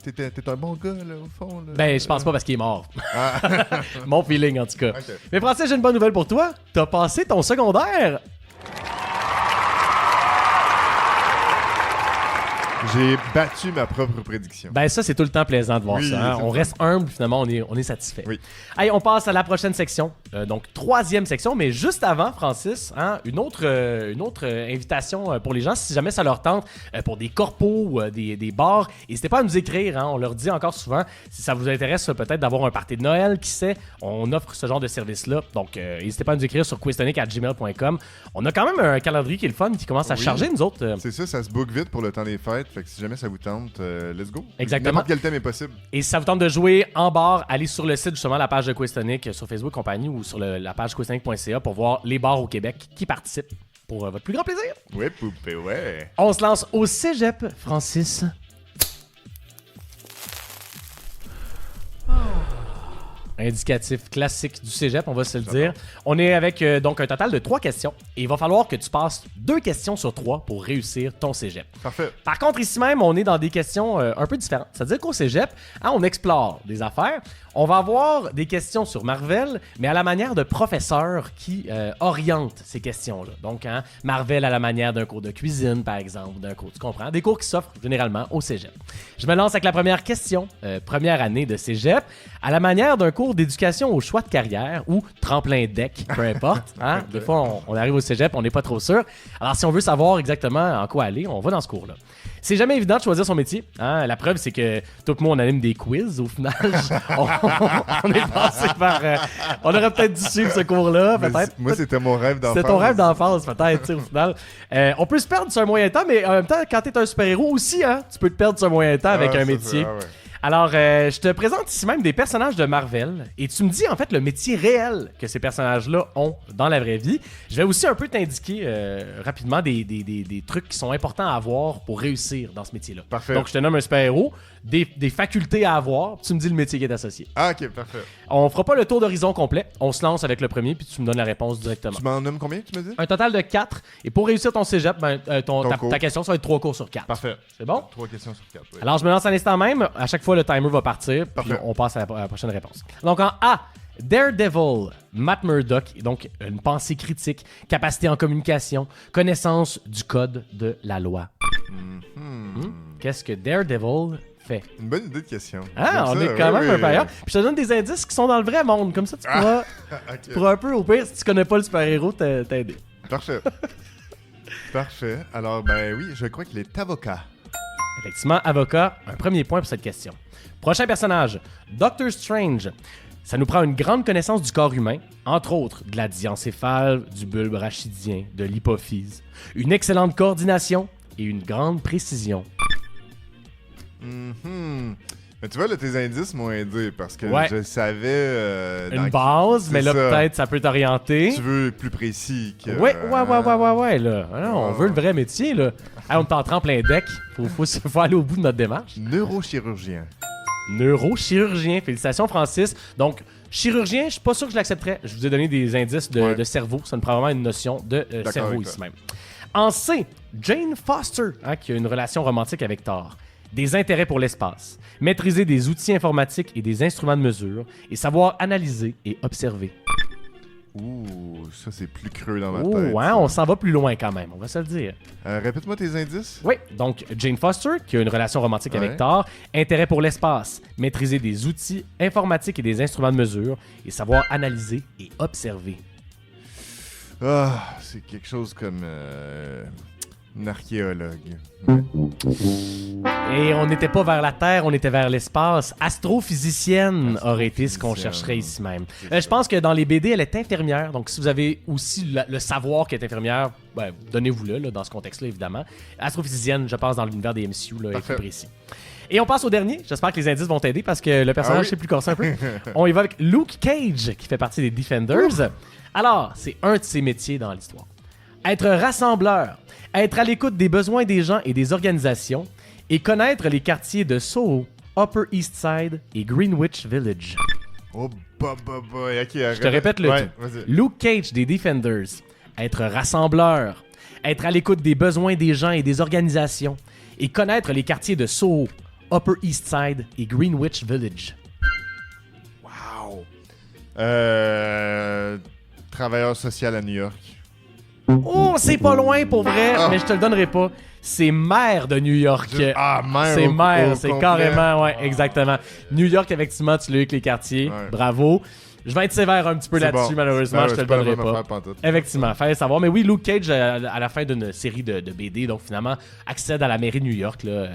t'es un bon gars là, au fond. Là. Ben je pense pas parce qu'il est mort. Mon feeling en tout cas. Okay. Mais Francis, j'ai une bonne nouvelle pour toi. T'as passé ton secondaire. J'ai battu ma propre prédiction. Ben ça, c'est tout le temps plaisant de voir ça. On reste humble, finalement, on est satisfait. Oui. Allez, on passe à la prochaine section. Donc, 3e section, mais juste avant, Francis, une autre invitation pour les gens, si jamais ça leur tente, pour des corpos ou des bars, n'hésitez pas à nous écrire. On leur dit encore souvent, si ça vous intéresse peut-être d'avoir un party de Noël, qui sait, on offre ce genre de service-là. Donc, n'hésitez pas à nous écrire sur quiztonic@gmail.com. On a quand même un calendrier qui est le fun, qui commence à charger, nous autres. C'est ça se book vite pour le temps des fêtes. Fait que si jamais ça vous tente, let's go. Exactement. N'importe quel thème est possible. Et si ça vous tente de jouer en bar, allez sur le site, justement, la page de Quiztonic sur Facebook compagnie ou sur la page quiztonic.ca pour voir les bars au Québec qui participent pour votre plus grand plaisir. Ouais, poupée, ouais. On se lance au cégep, Francis. Indicatif classique du cégep, on va se le dire. On est avec donc un total de 3 questions et il va falloir que tu passes 2 questions sur 3 pour réussir ton cégep. Parfait. Par contre, ici même, on est dans des questions un peu différentes. C'est-à-dire qu'au cégep, on explore des affaires. On va avoir des questions sur Marvel, mais à la manière de professeurs qui orientent ces questions-là. Donc, Marvel à la manière d'un cours de cuisine, par exemple, d'un cours, tu comprends? Des cours qui s'offrent généralement au cégep. Je me lance avec la première question, première année de cégep, à la manière d'un cours d'éducation au choix de carrière ou tremplin deck, peu importe. Des fois, on arrive au cégep, on n'est pas trop sûr. Alors, si on veut savoir exactement en quoi aller, on va dans ce cours-là. C'est jamais évident de choisir son métier. La preuve, c'est que tout le monde anime des quiz. Au final, on est passé par... on aurait peut-être dû suivre ce cours-là, peut-être. Moi, c'était mon rêve d'enfance. C'était ton rêve d'enfance, peut-être, au final. On peut se perdre sur un moyen temps, mais en même temps, quand t'es un super-héros aussi, tu peux te perdre sur un moyen temps avec un métier. Ouais. Alors, je te présente ici même des personnages de Marvel et tu me dis en fait le métier réel que ces personnages-là ont dans la vraie vie. Je vais aussi un peu t'indiquer rapidement des trucs qui sont importants à avoir pour réussir dans ce métier-là. Parfait. Donc, je te nomme un super-héros, des facultés à avoir, puis tu me dis le métier qui est associé. Ah, ok, parfait. On fera pas le tour d'horizon complet, on se lance avec le premier puis tu me donnes la réponse directement. Tu m'en nommes combien, tu me dis? Un total de 4. Et pour réussir ton cégep, ta question, ça va être 3 cours sur 4. Parfait. C'est bon? 3 questions sur 4, oui. Alors, je me lance à l'instant même. À chaque fois, le timer va partir. Puis Parfait. on passe à la prochaine réponse. Donc, en A, Daredevil, Matt Murdock. Donc, une pensée critique, capacité en communication, connaissance du code de la loi. Qu'est-ce que Daredevil fait? Une bonne idée de question. On est quand même un paillard. Puis je te donne des indices qui sont dans le vrai monde. Comme ça, tu pourras, tu pourras un peu, au pire, si tu connais pas le super-héros, t'aider. Parfait. Parfait. Alors, ben oui, je crois qu'il est avocat. Effectivement, avocat, un premier point pour cette question. Prochain personnage, Doctor Strange. Ça nous prend une grande connaissance du corps humain, entre autres de la diencéphale, du bulbe rachidien, de l'hypophyse, une excellente coordination et une grande précision. Mais tu vois, là, tes indices m'ont aidé parce que je savais... une base, mais là, peut-être, ça peut t'orienter. Tu veux plus précis que... Ouais, là. Alors, on veut le vrai métier, là. Hey, on est en train en plein deck. Faut aller au bout de notre démarche. Neurochirurgien. Neurochirurgien. Félicitations, Francis. Donc, chirurgien, je suis pas sûr que je l'accepterais. Je vous ai donné des indices de cerveau. Ça me prend vraiment une notion de cerveau ici même. En C, Jane Foster, qui a une relation romantique avec Thor. Des intérêts pour l'espace. Maîtriser des outils informatiques et des instruments de mesure. Et savoir analyser et observer. Ouh, ça c'est plus creux dans ma Oh, tête. ouais, on s'en va plus loin quand même, on va se le dire. Répète-moi tes indices. Oui, donc Jane Foster, qui a une relation romantique avec Thor, intérêt pour l'espace, maîtriser des outils informatiques et des instruments de mesure, et savoir analyser et observer. Ah, c'est quelque chose comme une archéologue. Et on n'était pas vers la Terre, on était vers l'espace. Astrophysicienne aurait été ce qu'on chercherait ici même. Je pense que dans les BD, elle est infirmière. Donc, si vous avez aussi le savoir qu'elle est infirmière, ben, donnez-vous-le là, dans ce contexte-là, évidemment. Astrophysicienne, je pense, dans l'univers des MCU, là, est plus précis. Et on passe au dernier. J'espère que les indices vont t'aider parce que le personnage c'est plus corsé un peu. On y va avec Luke Cage, qui fait partie des Defenders. Alors, c'est un de ses métiers dans l'histoire. Être rassembleur, être à l'écoute des besoins des gens et des organisations, et connaître les quartiers de Soho, Upper East Side et Greenwich Village. Oh, boy. Ok, je te répète le tout. Luke Cage des Defenders. Être rassembleur. Être à l'écoute des besoins des gens et des organisations. Et connaître les quartiers de Soho, Upper East Side et Greenwich Village. Wow. Travailleur social à New York. Oh, c'est pas loin pour vrai, mais je te le donnerai pas. C'est maire de New York. Maire. C'est maire, c'est carrément, ouais, exactement. New York, effectivement, tu l'as eu avec les quartiers. Ouais. Bravo. Je vais être sévère un petit peu là-dessus, malheureusement, je te le donnerai pas. Effectivement, fallait savoir. Mais oui, Luke Cage, à la fin d'une série de BD, donc finalement, accède à la mairie de New York là,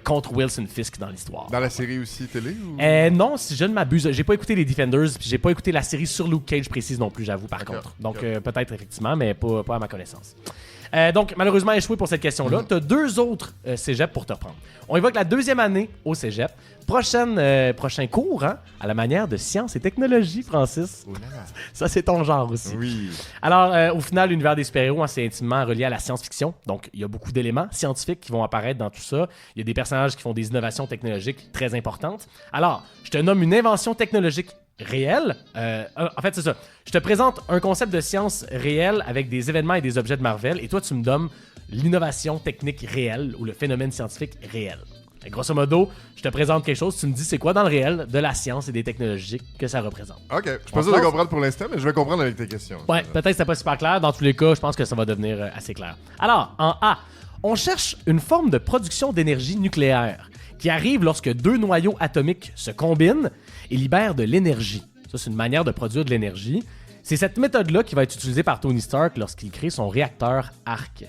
contre Wilson Fisk dans l'histoire. Dans la série aussi télé ou... Non, si je ne m'abuse, j'ai pas écouté les Defenders, puis j'ai pas écouté la série sur Luke Cage précise non plus, j'avoue, par contre. Donc peut-être effectivement, mais pas à ma connaissance. Donc, malheureusement, échoué pour cette question-là. Tu as 2 autres cégeps pour te reprendre. On évoque la 2e année au cégep. Prochain cours, à la manière de sciences et technologies, Francis. Oh là là. Ça, c'est ton genre aussi. Oui. Alors, au final, l'univers des super-héros, c'est intimement relié à la science-fiction. Donc, il y a beaucoup d'éléments scientifiques qui vont apparaître dans tout ça. Il y a des personnages qui font des innovations technologiques très importantes. Alors, je te nomme une invention technologique réelle. En fait, c'est ça. Je te présente un concept de science réelle avec des événements et des objets de Marvel, et toi, tu me donnes l'innovation technique réelle ou le phénomène scientifique réel. Et grosso modo, je te présente quelque chose, tu me dis c'est quoi dans le réel de la science et des technologies que ça représente. Ok, je suis pas sûr de comprendre pour l'instant, mais je vais comprendre avec tes questions. Ouais, peut-être que c'est pas super clair. Dans tous les cas, je pense que ça va devenir assez clair. Alors, en A, on cherche une forme de production d'énergie nucléaire qui arrive lorsque 2 noyaux atomiques se combinent et libèrent de l'énergie. Ça, c'est une manière de produire de l'énergie. C'est cette méthode-là qui va être utilisée par Tony Stark lorsqu'il crée son réacteur Arc.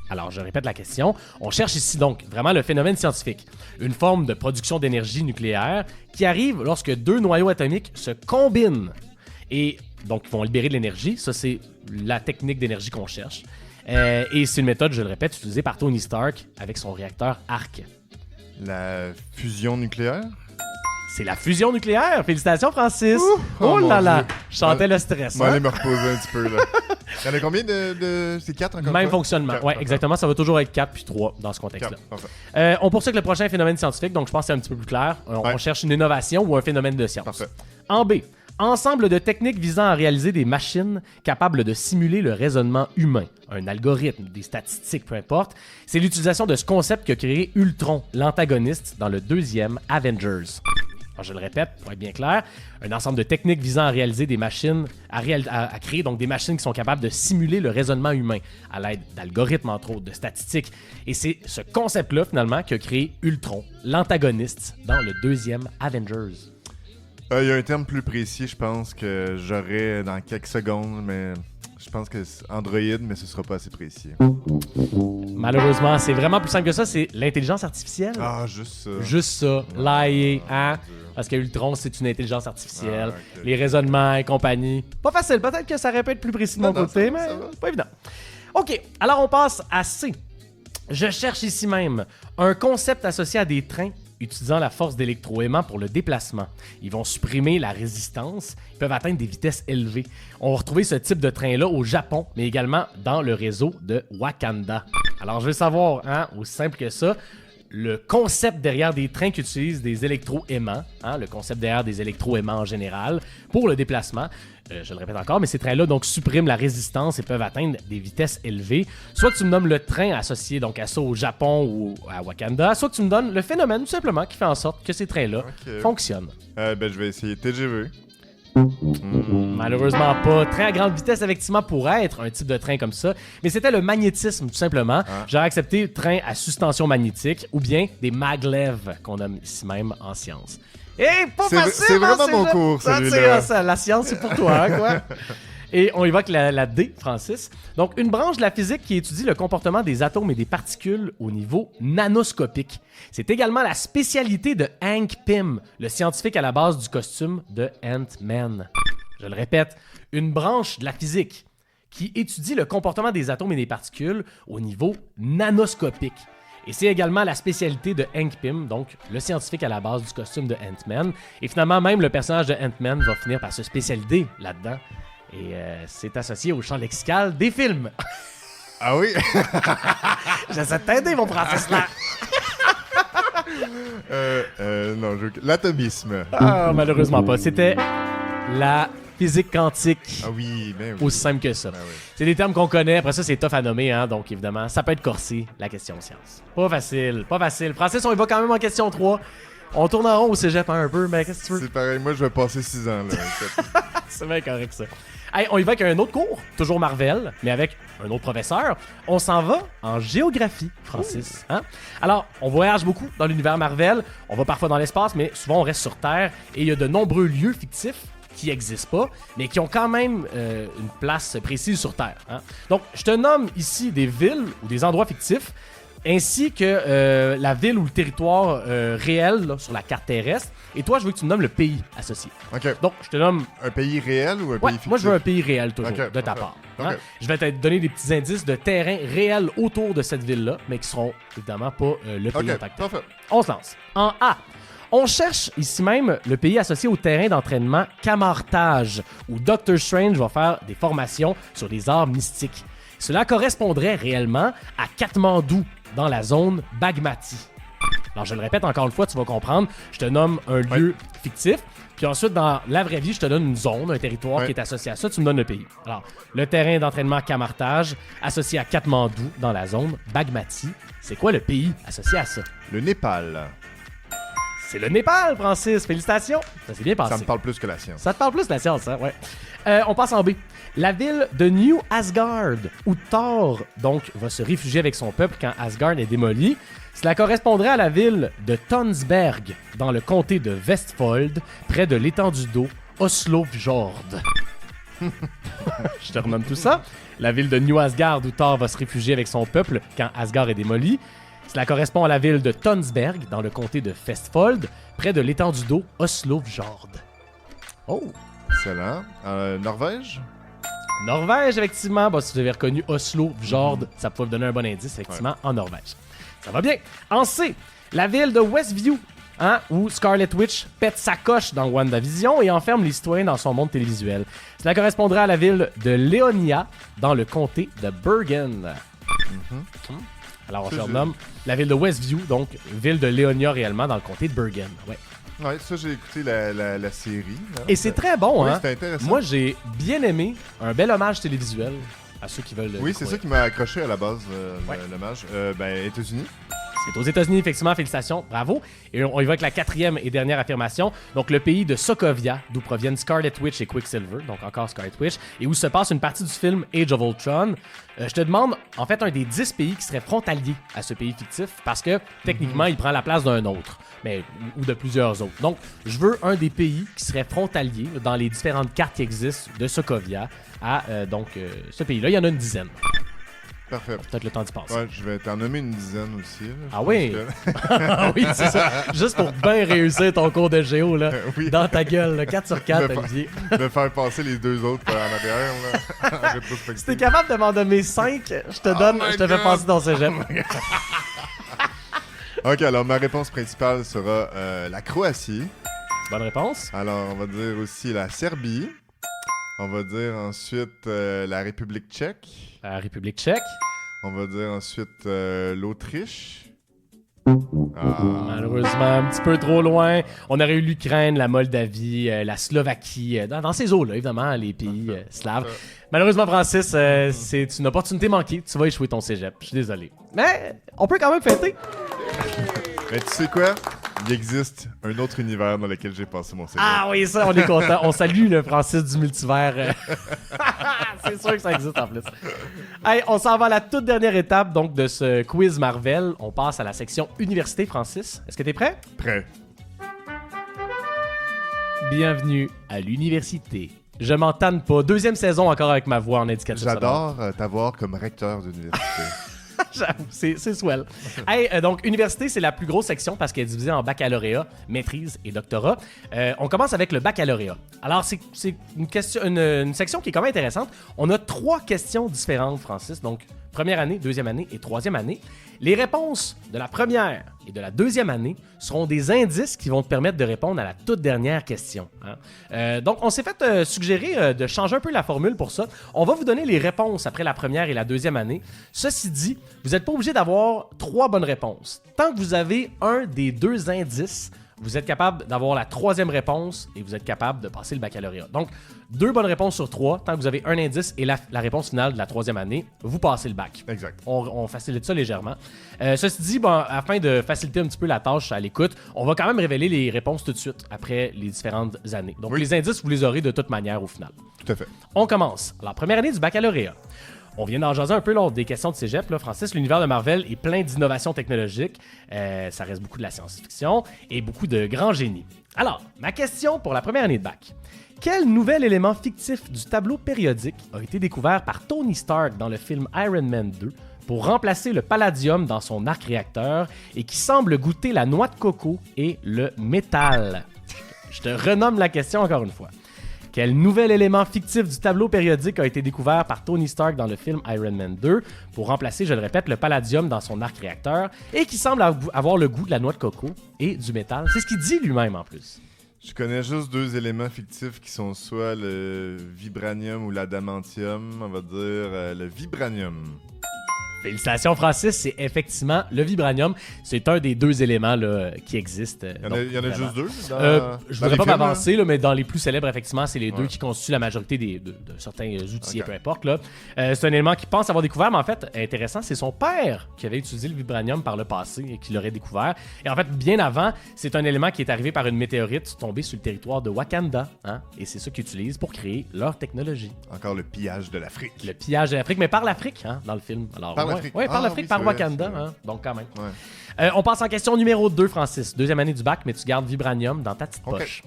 Alors, je répète la question. On cherche ici donc vraiment le phénomène scientifique. Une forme de production d'énergie nucléaire qui arrive lorsque 2 noyaux atomiques se combinent. Et donc, ils vont libérer de l'énergie. Ça, c'est la technique d'énergie qu'on cherche. Et c'est une méthode, je le répète, utilisée par Tony Stark avec son réacteur Arc. La fusion nucléaire? C'est la fusion nucléaire! Félicitations, Francis! Oh là là! Je sentais le stress. Je vais aller me reposer un petit peu, là. Il y en a combien de... C'est 4 encore? Même fonctionnement. Oui, exactement. Ça va toujours être 4 puis 3 dans ce contexte-là. On poursuit avec le prochain phénomène scientifique, donc je pense que c'est un petit peu plus clair. On cherche une innovation ou un phénomène de science. Parfait. En B, ensemble de techniques visant à réaliser des machines capables de simuler le raisonnement humain, un algorithme, des statistiques, peu importe. C'est l'utilisation de ce concept qu'a créé Ultron, l'antagoniste, dans le 2e Avengers. Alors, je le répète, pour être bien clair, un ensemble de techniques visant à réaliser des machines, à créer donc des machines qui sont capables de simuler le raisonnement humain à l'aide d'algorithmes, entre autres, de statistiques. Et c'est ce concept-là, finalement, qu'a créé Ultron, l'antagoniste, dans le 2e Avengers. Il y a un terme plus précis, je pense, que j'aurai dans quelques secondes, mais je pense que c'est Android, mais ce sera pas assez précis. Malheureusement, c'est vraiment plus simple que ça, c'est l'intelligence artificielle. Ah, juste ça. Juste ça, l'AI, hein? Parce que Ultron, c'est une intelligence artificielle, les raisonnements et compagnie. Pas facile, peut-être que ça aurait pu être plus précis de mon côté, mais pas évident. OK, alors on passe à C. Je cherche ici même un concept associé à des trains utilisant la force d'électroaimant pour le déplacement. Ils vont supprimer la résistance, ils peuvent atteindre des vitesses élevées. On va retrouver ce type de train-là au Japon, mais également dans le réseau de Wakanda. Alors, je veux savoir, aussi simple que ça, le concept derrière des trains qui utilisent des électroaimants, le concept derrière des électroaimants en général, pour le déplacement. Je le répète encore, mais ces trains-là donc suppriment la résistance et peuvent atteindre des vitesses élevées. Soit que tu me nommes le train associé donc à ça au Japon ou à Wakanda, soit que tu me donnes le phénomène tout simplement qui fait en sorte que ces trains-là fonctionnent. Je vais essayer TGV. Malheureusement pas. Train à grande vitesse, effectivement, pourrait être un type de train comme ça, mais c'était le magnétisme, tout simplement. J'aurais accepté train à suspension magnétique ou bien des maglev, qu'on nomme ici même en sciences. Pas facile! C'est vraiment mon cours, celui-là. La science, c'est pour toi, quoi. Et on évoque la D, Francis. Donc, une branche de la physique qui étudie le comportement des atomes et des particules au niveau nanoscopique. C'est également la spécialité de Hank Pym, le scientifique à la base du costume de Ant-Man. Je le répète, une branche de la physique qui étudie le comportement des atomes et des particules au niveau nanoscopique. Et c'est également la spécialité de Hank Pym, donc le scientifique à la base du costume de Ant-Man. Et finalement, même le personnage de Ant-Man va finir par se spécialiser là-dedans. Et c'est associé au champ lexical des films. Ah oui? J'essaie de t'aider, mon professeur. Non, l'atomisme. Ah, malheureusement pas. C'était la physique quantique. Ah oui, ben oui. Aussi simple que ça. Ben oui. C'est des termes qu'on connaît. Après ça, c'est tough à nommer, donc évidemment, ça peut être corsé, la question science. Pas facile, pas facile. Francis, on y va quand même en question 3. On tourne en rond au cégep un peu, mais qu'est-ce que tu veux? C'est pareil, moi je vais passer 6 ans là. C'est bien correct ça. Hey, on y va avec un autre cours, toujours Marvel, mais avec un autre professeur. On s'en va en géographie, Francis. Alors, on voyage beaucoup dans l'univers Marvel. On va parfois dans l'espace, mais souvent on reste sur Terre. Et il y a de nombreux lieux fictifs qui n'existent pas, mais qui ont quand même une place précise sur Terre. Donc, je te nomme ici des villes ou des endroits fictifs, ainsi que la ville ou le territoire réel là, sur la carte terrestre. Et toi, je veux que tu me nommes le pays associé. OK. Donc, je te nomme... Un pays réel ou un pays fictif? Moi, je veux un pays réel, toujours, de ta part. Okay. Je vais te donner des petits indices de terrain réel autour de cette ville-là, mais qui seront évidemment pas le pays impacté. Parfait. On se lance. En A, on cherche ici même le pays associé au terrain d'entraînement Camartage, où Doctor Strange va faire des formations sur les arts mystiques. Cela correspondrait réellement à Katmandou, dans la zone Bagmati. Alors, je le répète encore une fois, tu vas comprendre. Je te nomme un lieu fictif. Puis ensuite, dans la vraie vie, je te donne une zone, un territoire qui est associé à ça. Tu me donnes le pays. Alors, le terrain d'entraînement Camartage, associé à Katmandou, dans la zone Bagmati. C'est quoi le pays associé à ça? Le Népal. C'est le Népal, Francis. Félicitations. Ça s'est bien passé. Ça me parle plus que la science. Ça te parle plus de la science, hein? Ouais. On passe en B. La ville de New Asgard, où Thor, donc, va se réfugier avec son peuple quand Asgard est démoli. Cela correspondrait à la ville de Tonsberg, dans le comté de Vestfold, près de l'étendue d'eau Oslofjord. Je te renomme tout ça. La ville de New Asgard, où Thor va se réfugier avec son peuple quand Asgard est démoli. Cela correspond à la ville de Tonsberg, dans le comté de Vestfold, près de l'étendue d'eau Oslofjord. Oh! Excellent. Norvège? Norvège, effectivement. Bon, si tu avais reconnu Oslofjord, ça pouvait donner un bon indice, effectivement, en Norvège. Ça va bien. En C, la ville de Westview, où Scarlet Witch pète sa coche dans WandaVision et enferme les citoyens dans son monde télévisuel. Cela correspondrait à la ville de Leonia, dans le comté de Bergen. Alors, on se renomme la ville de Westview, donc ville de Leonia réellement, dans le comté de Bergen. Ouais, ça, j'ai écouté la série. Là. Et c'est très bon, oui, c'était intéressant. Moi, j'ai bien aimé un bel hommage télévisuel à ceux qui veulent... Oui, c'est ça qui m'a accroché à la base, l'hommage. États-Unis. C'est aux États-Unis, effectivement. Félicitations. Bravo. Et on y va avec la quatrième et dernière affirmation. Donc, le pays de Sokovia, d'où proviennent Scarlet Witch et Quicksilver, donc encore Scarlet Witch, et où se passe une partie du film Age of Ultron. Je te demande, en fait, un des 10 pays qui serait frontalier à ce pays fictif, parce que, techniquement, il prend la place d'un autre, ou de plusieurs autres. Donc, je veux un des pays qui serait frontalier dans les différentes cartes qui existent de Sokovia à ce pays-là. Il y en a une dizaine. Parfait. Peut-être le temps d'y passer. Ouais, je vais t'en nommer une dizaine aussi. Là, ah oui? Oui, c'est ça. Juste pour bien réussir ton cours de géo, là. Oui. Dans ta gueule, là, 4 sur 4, Olivier. De faire passer les deux autres en arrière, là. Si t'es capable de m'en donner 5, je te fais passer dans ce jet. Ok, alors ma réponse principale sera la Croatie. Bonne réponse. Alors, on va dire aussi la Serbie. On va dire ensuite la République tchèque. La République tchèque. On va dire ensuite l'Autriche. Malheureusement, un petit peu trop loin. On aurait eu l'Ukraine, la Moldavie, la Slovaquie, dans ces eaux-là, évidemment, les pays slaves. Malheureusement, Francis, c'est une opportunité manquée. Tu vas échouer ton cégep. Je suis désolé. Mais on peut quand même fêter. Mais tu sais quoi? Il existe un autre univers dans lequel j'ai passé mon cégep. Ah oui, ça, on est content. On salue le Francis du multivers. C'est sûr que ça existe en plus. Hey, on s'en va à la toute dernière étape donc de ce quiz Marvel. On passe à la section Université, Francis. Est-ce que t'es prêt? Prêt. Bienvenue à l'université. Je m'en tanne pas. Deuxième saison encore avec ma voix en indicatif sonore. J'adore t'avoir comme recteur d'université. J'avoue, c'est swell. Hey, donc, université, c'est la plus grosse section parce qu'elle est divisée en baccalauréat, maîtrise et doctorat. On commence avec le baccalauréat. Alors, c'est une section qui est quand même intéressante. On a 3 questions différentes, Francis. Donc, première année, deuxième année et troisième année. Les réponses de la première et de la deuxième année seront des indices qui vont te permettre de répondre à la toute dernière question. Hein? Donc, on s'est fait suggérer de changer un peu la formule pour ça. On va vous donner les réponses après la première et la deuxième année. Ceci dit, vous n'êtes pas obligé d'avoir 3 bonnes réponses. Tant que vous avez un des 2 indices, vous êtes capable d'avoir la troisième réponse et vous êtes capable de passer le baccalauréat. Donc, 2 bonnes réponses sur 3. Tant que vous avez un indice et la réponse finale de la troisième année, vous passez le bac. Exact. On facilite ça légèrement. Ceci dit, afin de faciliter un petit peu la tâche à l'écoute, on va quand même révéler les réponses tout de suite après les différentes années. Donc, les indices, vous les aurez de toute manière au final. Tout à fait. On commence. Alors, première année du baccalauréat. On vient d'en jaser un peu lors des questions de cégep, là, Francis. L'univers de Marvel est plein d'innovations technologiques. Ça reste beaucoup de la science-fiction et beaucoup de grands génies. Alors, ma question pour la première année de bac. Quel nouvel élément fictif du tableau périodique a été découvert par Tony Stark dans le film Iron Man 2 pour remplacer le palladium dans son arc réacteur et qui semble goûter la noix de coco et le métal? Je te renomme la question encore une fois. Quel nouvel élément fictif du tableau périodique a été découvert par Tony Stark dans le film Iron Man 2 pour remplacer, je le répète, le palladium dans son arc réacteur et qui semble avoir le goût de la noix de coco et du métal? C'est ce qu'il dit lui-même en plus. Je connais juste 2 éléments fictifs qui sont soit le vibranium ou l'adamantium. On va dire le vibranium. Félicitations, Francis, c'est effectivement le vibranium. C'est un des 2 éléments là, qui existent. Il y en a juste 2? Je ne voudrais pas m'avancer, mais dans les plus célèbres, effectivement, c'est les 2 qui constituent la majorité de certains outils, peu importe. Là. C'est un élément qu'il pense avoir découvert, mais en fait, intéressant, c'est son père qui avait utilisé le vibranium par le passé et qui l'aurait découvert. Et en fait, bien avant, c'est un élément qui est arrivé par une météorite tombée sur le territoire de Wakanda. Hein? Et c'est ça qu'ils utilisent pour créer leur technologie. Encore le pillage de l'Afrique. Le pillage de l'Afrique, mais par l'Afrique, hein, dans le film. Alors, par l'Afrique. Oui, par l'Afrique, par Wakanda. Vrai. Hein, donc, quand même. Ouais. On passe en question numéro 2, Francis. Deuxième année du bac, mais tu gardes vibranium dans ta petite poche.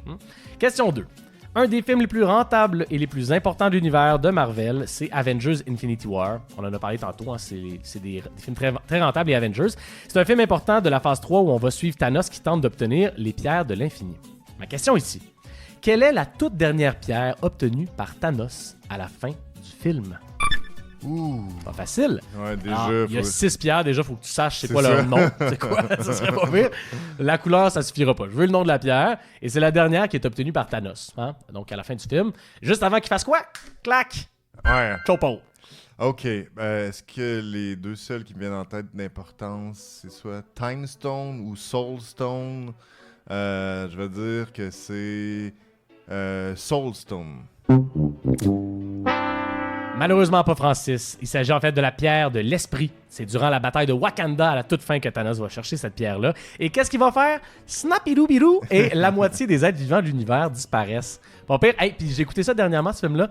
Question 2. Un des films les plus rentables et les plus importants de l'univers de Marvel, c'est Avengers Infinity War. On en a parlé tantôt, hein, c'est des films très, très rentables, les Avengers. C'est un film important de la phase 3 où on va suivre Thanos qui tente d'obtenir les pierres de l'infini. Ma question ici. Quelle est la toute dernière pierre obtenue par Thanos à la fin du film? Ouh. Pas facile. Ouais, déjà. Il y a 6 pierres, déjà, faut que tu saches c'est quoi leur nom. C'est quoi? Ça serait pas pire. La couleur, ça suffira pas. Je veux le nom de la pierre. Et c'est la dernière qui est obtenue par Thanos. Hein? Donc, à la fin du film. Juste avant qu'il fasse quoi? Clac! Ouais. Chopo. OK. Est-ce que les 2 seuls qui me viennent en tête d'importance, c'est soit Time Stone ou Soul Stone? Je vais dire que c'est Soul Stone. Malheureusement pas, Francis. Il s'agit en fait de la pierre de l'esprit. C'est durant la bataille de Wakanda à la toute fin que Thanos va chercher cette pierre-là. Et qu'est-ce qu'il va faire? Snap-idou-bidou! Et la moitié des êtres vivants de l'univers disparaissent. Pas pire. Hey, puis j'ai écouté ça dernièrement, ce film-là.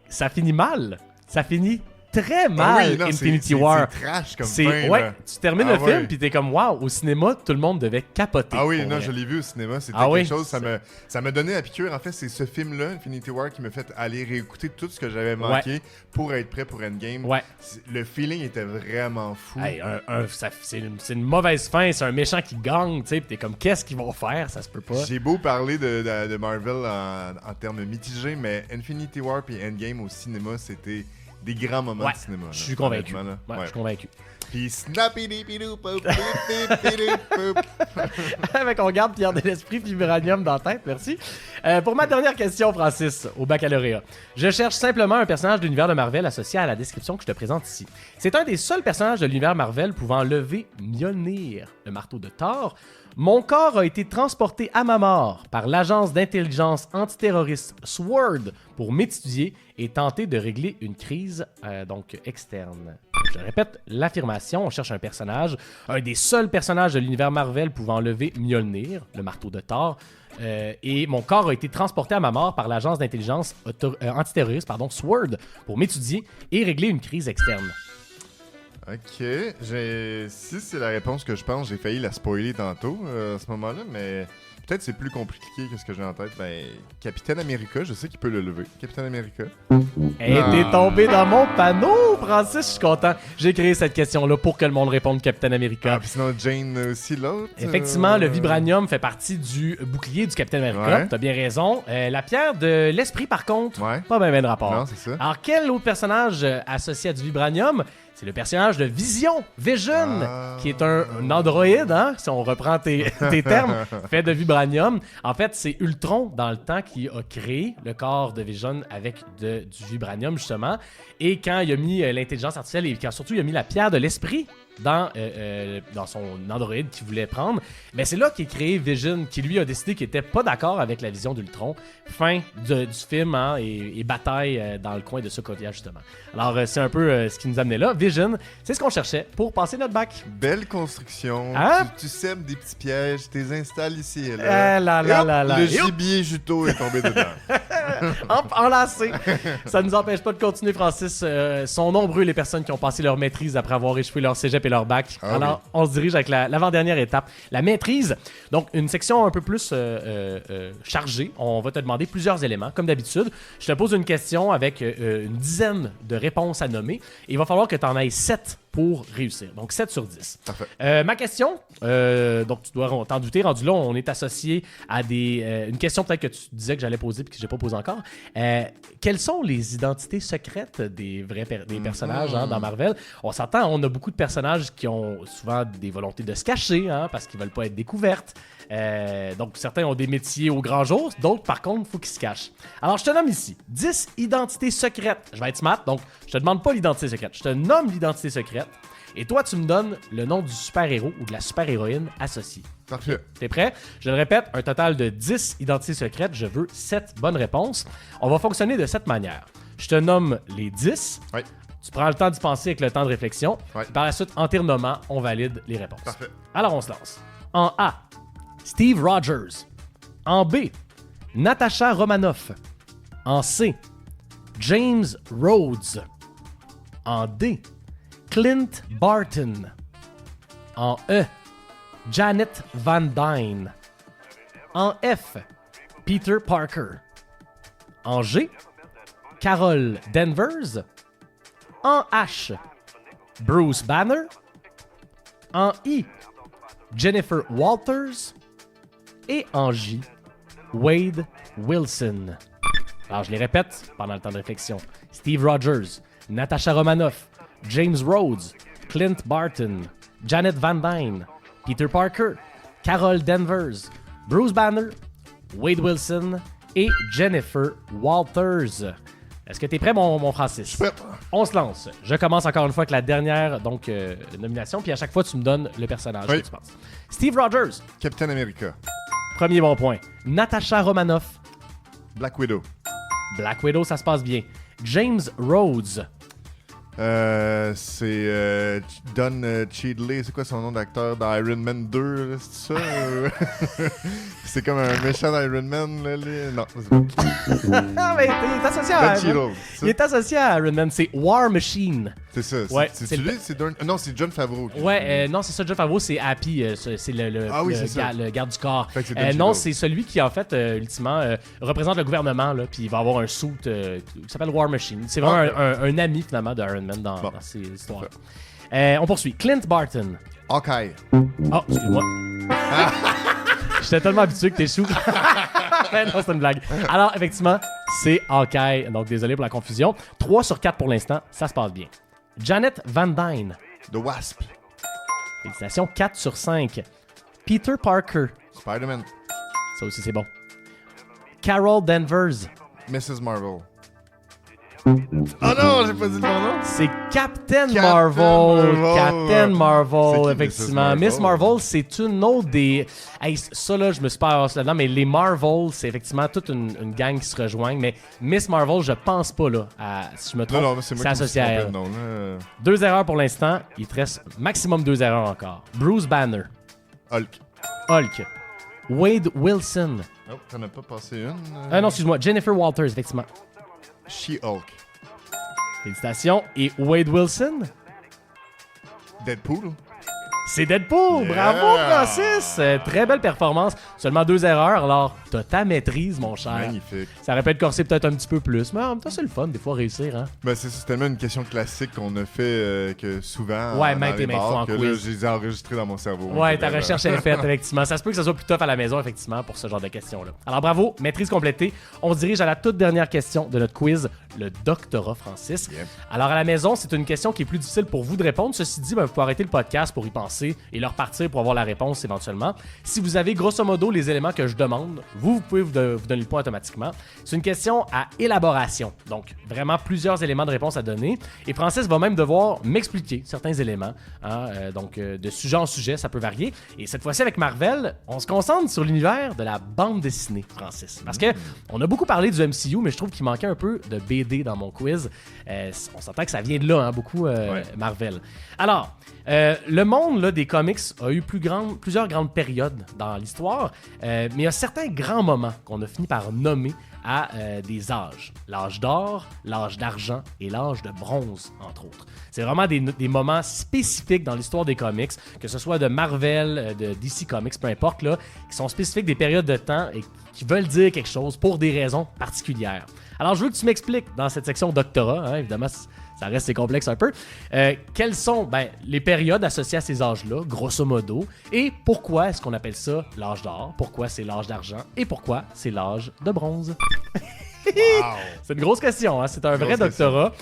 Ça finit mal. Ça finit très mal, Infinity War. C'est trash comme fin. Ouais, tu termines le film puis t'es comme wow, au cinéma, tout le monde devait capoter. Ah oui, non, je l'ai vu au cinéma, c'était quelque chose, ça m'a donné la piqûre. En fait, c'est ce film-là, Infinity War, qui m'a fait aller réécouter tout ce que j'avais manqué pour être prêt pour Endgame. Ouais. Le feeling était vraiment fou. Hey, c'est une mauvaise fin, c'est un méchant qui gagne, tu sais, pis t'es comme qu'est-ce qu'ils vont faire, ça se peut pas. J'ai beau parler de Marvel en termes mitigés, mais Infinity War puis Endgame au cinéma, c'était des grands moments de cinéma. Je suis convaincu. Je suis convaincu. Puis snappy-dee-pee-doo-poop-dee-pee-doo-poop. Fait qu'on garde Pierre de l'Esprit puis Vibranium dans la tête, merci. Pour ma dernière question, Francis, au baccalauréat. Je cherche simplement un personnage de l'univers de Marvel associé à la description que je te présente ici. C'est un des seuls personnages de l'univers Marvel pouvant lever Mjolnir, le marteau de Thor. Mon corps a été transporté à ma mort par l'agence d'intelligence antiterroriste SWORD pour m'étudier et tenter de régler une crise externe. Je répète l'affirmation, on cherche un personnage, un des seuls personnages de l'univers Marvel pouvant lever Mjolnir, le marteau de Thor, et mon corps a été transporté à ma mort par l'agence d'intelligence antiterroriste SWORD pour m'étudier et régler une crise externe. Ok, si c'est la réponse que je pense, j'ai failli la spoiler tantôt à ce moment-là, mais peut-être c'est plus compliqué que ce que j'ai en tête. Ben, Capitaine America, je sais qu'il peut le lever. Capitaine America. Hey, t'es tombé dans mon panneau, Francis, je suis content. J'ai créé cette question-là pour que le monde réponde Capitaine America. Ah, puis sinon Jane aussi l'autre. Effectivement, le vibranium fait partie du bouclier du Capitaine America. Ouais. T'as bien raison. La pierre de l'esprit, par contre, Ouais. pas bien de rapport. Non, c'est ça. Alors, quel autre personnage associé à du vibranium? C'est le personnage de Vision, qui est un androïde, hein, si on reprend tes termes, fait de vibranium. En fait, c'est Ultron, dans le temps, qui a créé le corps de Vision avec du vibranium, justement. Et quand il a mis l'intelligence artificielle et quand surtout il a mis la pierre de l'esprit dans son androïde qu'il voulait prendre, ben c'est là qu'est créé Vision, qui lui a décidé qu'il était pas d'accord avec la vision d'Ultron. Fin du film, hein, et bataille dans le coin de Sokovia, justement. Alors, c'est un peu ce qui nous amenait là. Vision, c'est ce qu'on cherchait pour passer notre bac. Belle construction. Hein? Tu sèmes des petits pièges, tu les installes ici et là. Le gibier juteau est tombé dedans. Enlacé. Ça ne nous empêche pas de continuer, Francis. Sont nombreux les personnes qui ont passé leur maîtrise après avoir échoué leur cégep et leur bac. Ah, alors, oui. on se dirige avec l'avant-dernière étape, la maîtrise. Donc, une section un peu plus chargée. On va te demander plusieurs éléments, comme d'habitude. Je te pose une question avec une dizaine de réponses à nommer. Et il va falloir que tu en ailles 7 pour réussir. Donc, 7 sur 10. Parfait. Ma question, donc tu dois t'en douter, rendu là, on est associé à une question peut-être que tu disais que j'allais poser puis que j'ai pas posé encore. Quelles sont les identités secrètes des personnages dans Marvel? On s'entend, on a beaucoup de personnages qui ont souvent des volontés de se cacher, hein, parce qu'ils veulent pas être découvertes. Donc, certains ont des métiers au grand jour, d'autres, par contre, il faut qu'ils se cachent. Alors, je te nomme ici 10 identités secrètes. Je vais être smart, donc je te demande pas l'identité secrète. Je te nomme l'identité secrète. Et toi, tu me donnes le nom du super-héros ou de la super-héroïne associée. Parfait. T'es prêt? Je le répète, un total de 10 identités secrètes. Je veux 7 bonnes réponses. On va fonctionner de cette manière. Je te nomme les 10. Oui. Tu prends le temps d'y penser avec le temps de réflexion. Ouais. Par la suite, en te renommant, on valide les réponses. Parfait. Alors, on se lance. En A, Steve Rogers. En B, Natasha Romanoff. En C, James Rhodes. En D, Clint Barton. En E, Janet Van Dyne. En F, Peter Parker. En G, Carol Danvers. En H, Bruce Banner. En I, Jennifer Walters. Et en J, Wade Wilson. Alors, je les répète pendant le temps de réflexion. Steve Rogers, Natasha Romanoff, James Rhodes, Clint Barton, Janet Van Dyne, Peter Parker, Carol Danvers, Bruce Banner, Wade Wilson et Jennifer Walters. Est-ce que tu es prêt, mon Francis? Je suis prêt. On se lance. Je commence encore une fois avec la dernière nomination, puis à chaque fois, tu me donnes le personnage Oui. que tu penses. Steve Rogers, Capitaine America. premier bon point. Natasha Romanoff, Black Widow. Black Widow, ça se passe bien. James Rhodes, C'est Don Cheadle, c'est quoi son nom d'acteur dans Iron Man 2, là, c'est ça? C'est comme un méchant d'Iron Man, là, non, c'est pas. ah, mais il est associé Don à Cheadle, Il est associé à Iron Man, c'est War Machine. c'est ça. Ouais, c'est c'est lui, le- c'est non, c'est John Favreau. Ouais, non, c'est ça, John Favreau, c'est Happy, c'est le Ah oui, c'est ça. le garde du corps. Fait que c'est Don Non, Cheadle. c'est celui qui, en fait, ultimement, représente le gouvernement, là, puis il va avoir un suit qui s'appelle War Machine. C'est vraiment un ami, finalement, de Iron Man dans ces histoires. On poursuit. Clint Barton. Hawkeye. Oh, excuse-moi. J'étais tellement habitué que t'es sous. Non, c'est une blague. Alors, effectivement, c'est Hawkeye. Donc, désolé pour la confusion. 3 sur 4 pour l'instant, ça se passe bien. Janet Van Dyne. The Wasp. Félicitations, 4 sur 5. Peter Parker. Spider-Man. Ça aussi, c'est bon. Carol Danvers. Mrs. Marvel. Oh non, j'ai pas dit le bon nom. C'est Captain Captain Marvel. Marvel. Captain C'est Marvel, qui, effectivement. Mrs. Miss Marvel, c'est une autre des... Hey, ça, là, je me suis pas avancé là-dedans, mais les Marvel, c'est effectivement toute une gang qui se rejoignent. Mais Miss Marvel, je pense pas, là, si je me trompe, Non, c'est moi qui me suis associé à trompé elle. de nom, là. 2 erreurs pour l'instant. Il te reste maximum 2 erreurs encore. Bruce Banner. Hulk. Hulk. Wade Wilson. Oh, t'en as pas passé une? Non, excuse-moi. Jennifer Walters, effectivement. She-Hulk. Félicitations. Et Wade Wilson? Deadpool. C'est Deadpool! Yeah! Bravo, Francis! Très belle performance. Seulement 2 erreurs, alors t'as ta maîtrise, mon cher. Magnifique. Ça aurait pu être corsé peut-être un petit peu plus, mais en même temps, c'est le fun, des fois, réussir, hein? Ben, c'est tellement une question classique qu'on a fait que souvent. Ouais, dans maintes les et maintes bars, fois en que quiz. là, je les ai enregistrés dans mon cerveau. Ouais, ta Vraiment. recherche est faite, effectivement. Ça se peut que ça soit plus tough à la maison, effectivement, pour ce genre de questions-là. Alors, bravo, maîtrise complétée. On se dirige à la toute dernière question de notre quiz, le doctorat, Francis. Yep. Alors, à la maison, c'est une question qui est plus difficile pour vous de répondre. Ceci dit, ben, vous pouvez arrêter le podcast pour y penser et leur partir pour avoir la réponse éventuellement. Si vous avez grosso modo les éléments que je demande, vous pouvez vous donner le point automatiquement. C'est une question à élaboration. Donc, vraiment plusieurs éléments de réponse à donner. Et Francis va même devoir m'expliquer certains éléments. Hein, de sujet en sujet, ça peut varier. Et cette fois-ci, avec Marvel, on se concentre sur l'univers de la bande dessinée, Francis. Parce que on a beaucoup parlé du MCU, mais je trouve qu'il manquait un peu de BD dans mon quiz. On s'entend que ça vient de là, hein, beaucoup, Ouais. Marvel. Alors, le monde là, des comics a eu plusieurs grandes périodes dans l'histoire, mais il y a certains grands moments qu'on a fini par nommer à des âges. L'âge d'or, l'âge d'argent et l'âge de bronze, entre autres. C'est vraiment des moments spécifiques dans l'histoire des comics, que ce soit de Marvel, de DC Comics, peu importe, là, qui sont spécifiques des périodes de temps et qui veulent dire quelque chose pour des raisons particulières. Alors, je veux que tu m'expliques dans cette section doctorat, hein, évidemment, ça reste complexe un peu. Quelles sont les périodes associées à ces âges-là, grosso modo, et pourquoi est-ce qu'on appelle ça l'âge d'or, pourquoi c'est l'âge d'argent, et pourquoi c'est l'âge de bronze? Wow. C'est une grosse question, hein? C'est un vrai Grosse question. doctorat.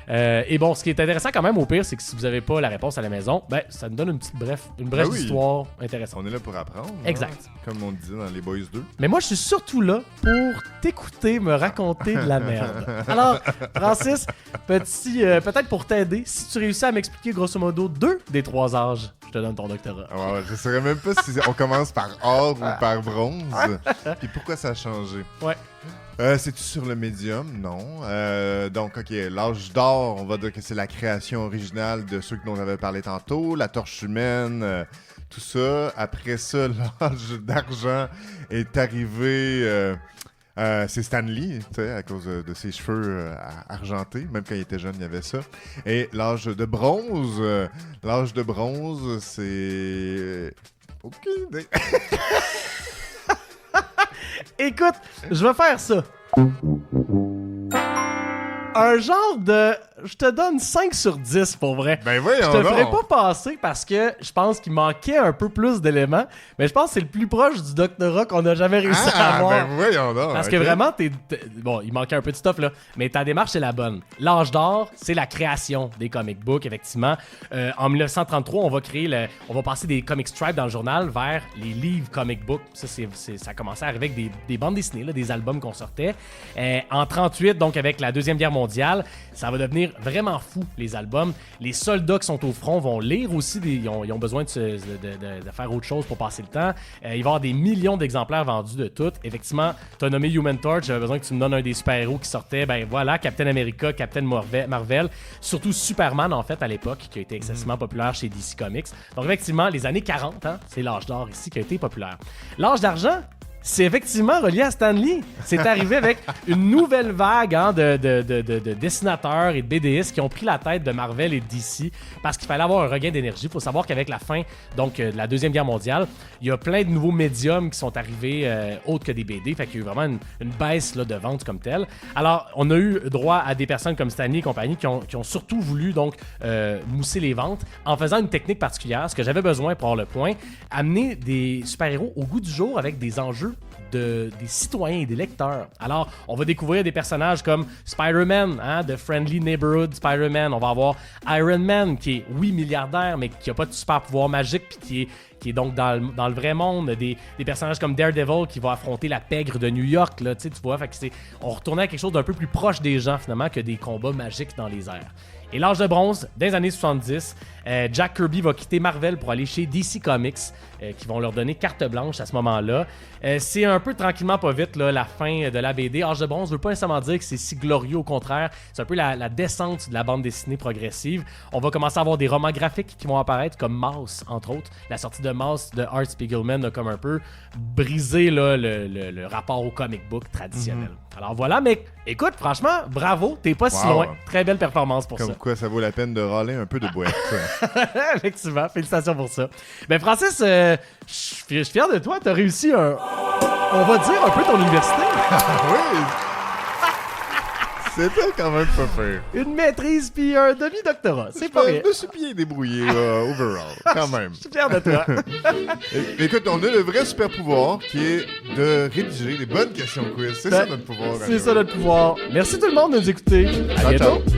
Et bon, ce qui est intéressant quand même au pire, c'est que si vous n'avez pas la réponse à la maison, ça nous donne une brève Ben oui. d'histoire intéressante. On est là pour apprendre. Exact. Hein, comme on disait dans Les Boys 2. Mais moi, je suis surtout là pour t'écouter me raconter de la merde. Alors, Francis, peut-être pour t'aider, si tu réussis à m'expliquer grosso modo 2 des 3 âges, je te donne ton doctorat. Ah ouais, je saurais même pas si on commence par or ou par bronze. Puis pourquoi ça a changé? Ouais. C'est-tu sur le médium? Non. Donc, OK, l'âge d'or, on va dire que c'est la création originale de ceux dont on avait parlé tantôt, la torche humaine, tout ça. Après ça, l'âge d'argent est arrivé... c'est Stan Lee, tu sais, à cause de ses cheveux argentés. Même quand il était jeune, il y avait ça. Et l'âge de bronze, c'est... Aucune idée. Écoute, je vais faire ça. Un genre de... Je te donne 5 sur 10 pour vrai. Ben voyons Je te donc. ferai pas passer parce que je pense qu'il manquait un peu plus d'éléments, mais je pense que c'est le plus proche du doctorat qu'on a jamais réussi à avoir. Ben voyons donc. Parce ok. que vraiment, bon, il manquait un peu de stuff là, mais ta démarche c'est la bonne. L'âge d'or, c'est la création des comic books, effectivement. En 1933, on va passer des comic strips dans le journal vers les livres comic books. Ça, ça a commencé à arriver avec des bandes dessinées, là, des albums qu'on sortait. En 38, donc avec la Deuxième Guerre mondiale, ça va devenir vraiment fou, les albums. Les soldats qui sont au front vont lire aussi, ils ont besoin de faire autre chose pour passer le temps. Il va y avoir des millions d'exemplaires vendus de tout. Effectivement, tu as nommé Human Torch, j'avais besoin que tu me donnes un des super-héros qui sortait. Ben voilà, Captain America, Captain Marvel, surtout Superman en fait à l'époque, qui a été excessivement populaire chez DC Comics. Donc effectivement, les années 40, hein, c'est l'âge d'or ici qui a été populaire. L'âge d'argent, c'est effectivement relié à Stan Lee. C'est arrivé avec une nouvelle vague de dessinateurs et de BDistes qui ont pris la tête de Marvel et de DC parce qu'il fallait avoir un regain d'énergie. Il faut savoir qu'avec la fin de la Deuxième Guerre mondiale, il y a plein de nouveaux médiums qui sont arrivés autres que des BD. Fait qu'il y a eu vraiment une baisse là, de vente comme telle. Alors, on a eu droit à des personnes comme Stan Lee et compagnie qui ont surtout voulu donc mousser les ventes en faisant une technique particulière, ce que j'avais besoin pour avoir le point, amener des super-héros au goût du jour avec des enjeux des citoyens et des lecteurs. Alors, on va découvrir des personnages comme Spider-Man, The Friendly Neighborhood Spider-Man. On va avoir Iron Man, qui est, oui, milliardaire, mais qui n'a pas de super pouvoir magique, puis qui est donc dans le vrai monde. Des personnages comme Daredevil qui va affronter la pègre de New York, là, tu vois. Fait que on retournait à quelque chose d'un peu plus proche des gens, finalement, que des combats magiques dans les airs. Et l'âge de bronze, dans les années 70, Jack Kirby va quitter Marvel pour aller chez DC Comics, qui vont leur donner carte blanche à ce moment-là. C'est un peu tranquillement pas vite là, la fin de la BD. Âge de bronze ne veut pas nécessairement dire que c'est si glorieux, au contraire. C'est un peu la descente de la bande dessinée progressive. On va commencer à avoir des romans graphiques qui vont apparaître, comme Mouse, entre autres. La sortie de Mouse de Art Spiegelman a comme un peu brisé là, le rapport au comic book traditionnel. Alors voilà, mais écoute, franchement, bravo, t'es pas si loin. Très belle performance pour ça. Comme quoi, ça vaut la peine de râler un peu de boîte. Effectivement, félicitations pour ça. Ben Francis, je suis fier de toi, t'as réussi on va dire un peu ton université. Oui! C'était quand même pas faire. Une maîtrise puis un demi-doctorat, c'est pas rien. Je me suis bien débrouillé, overall, quand même. Je suis fier de toi. Écoute, on a le vrai super pouvoir qui est de rédiger les bonnes questions quiz. C'est ça notre pouvoir. C'est ça notre pouvoir. Merci tout le monde de nous écouter. À bientôt. Ciao.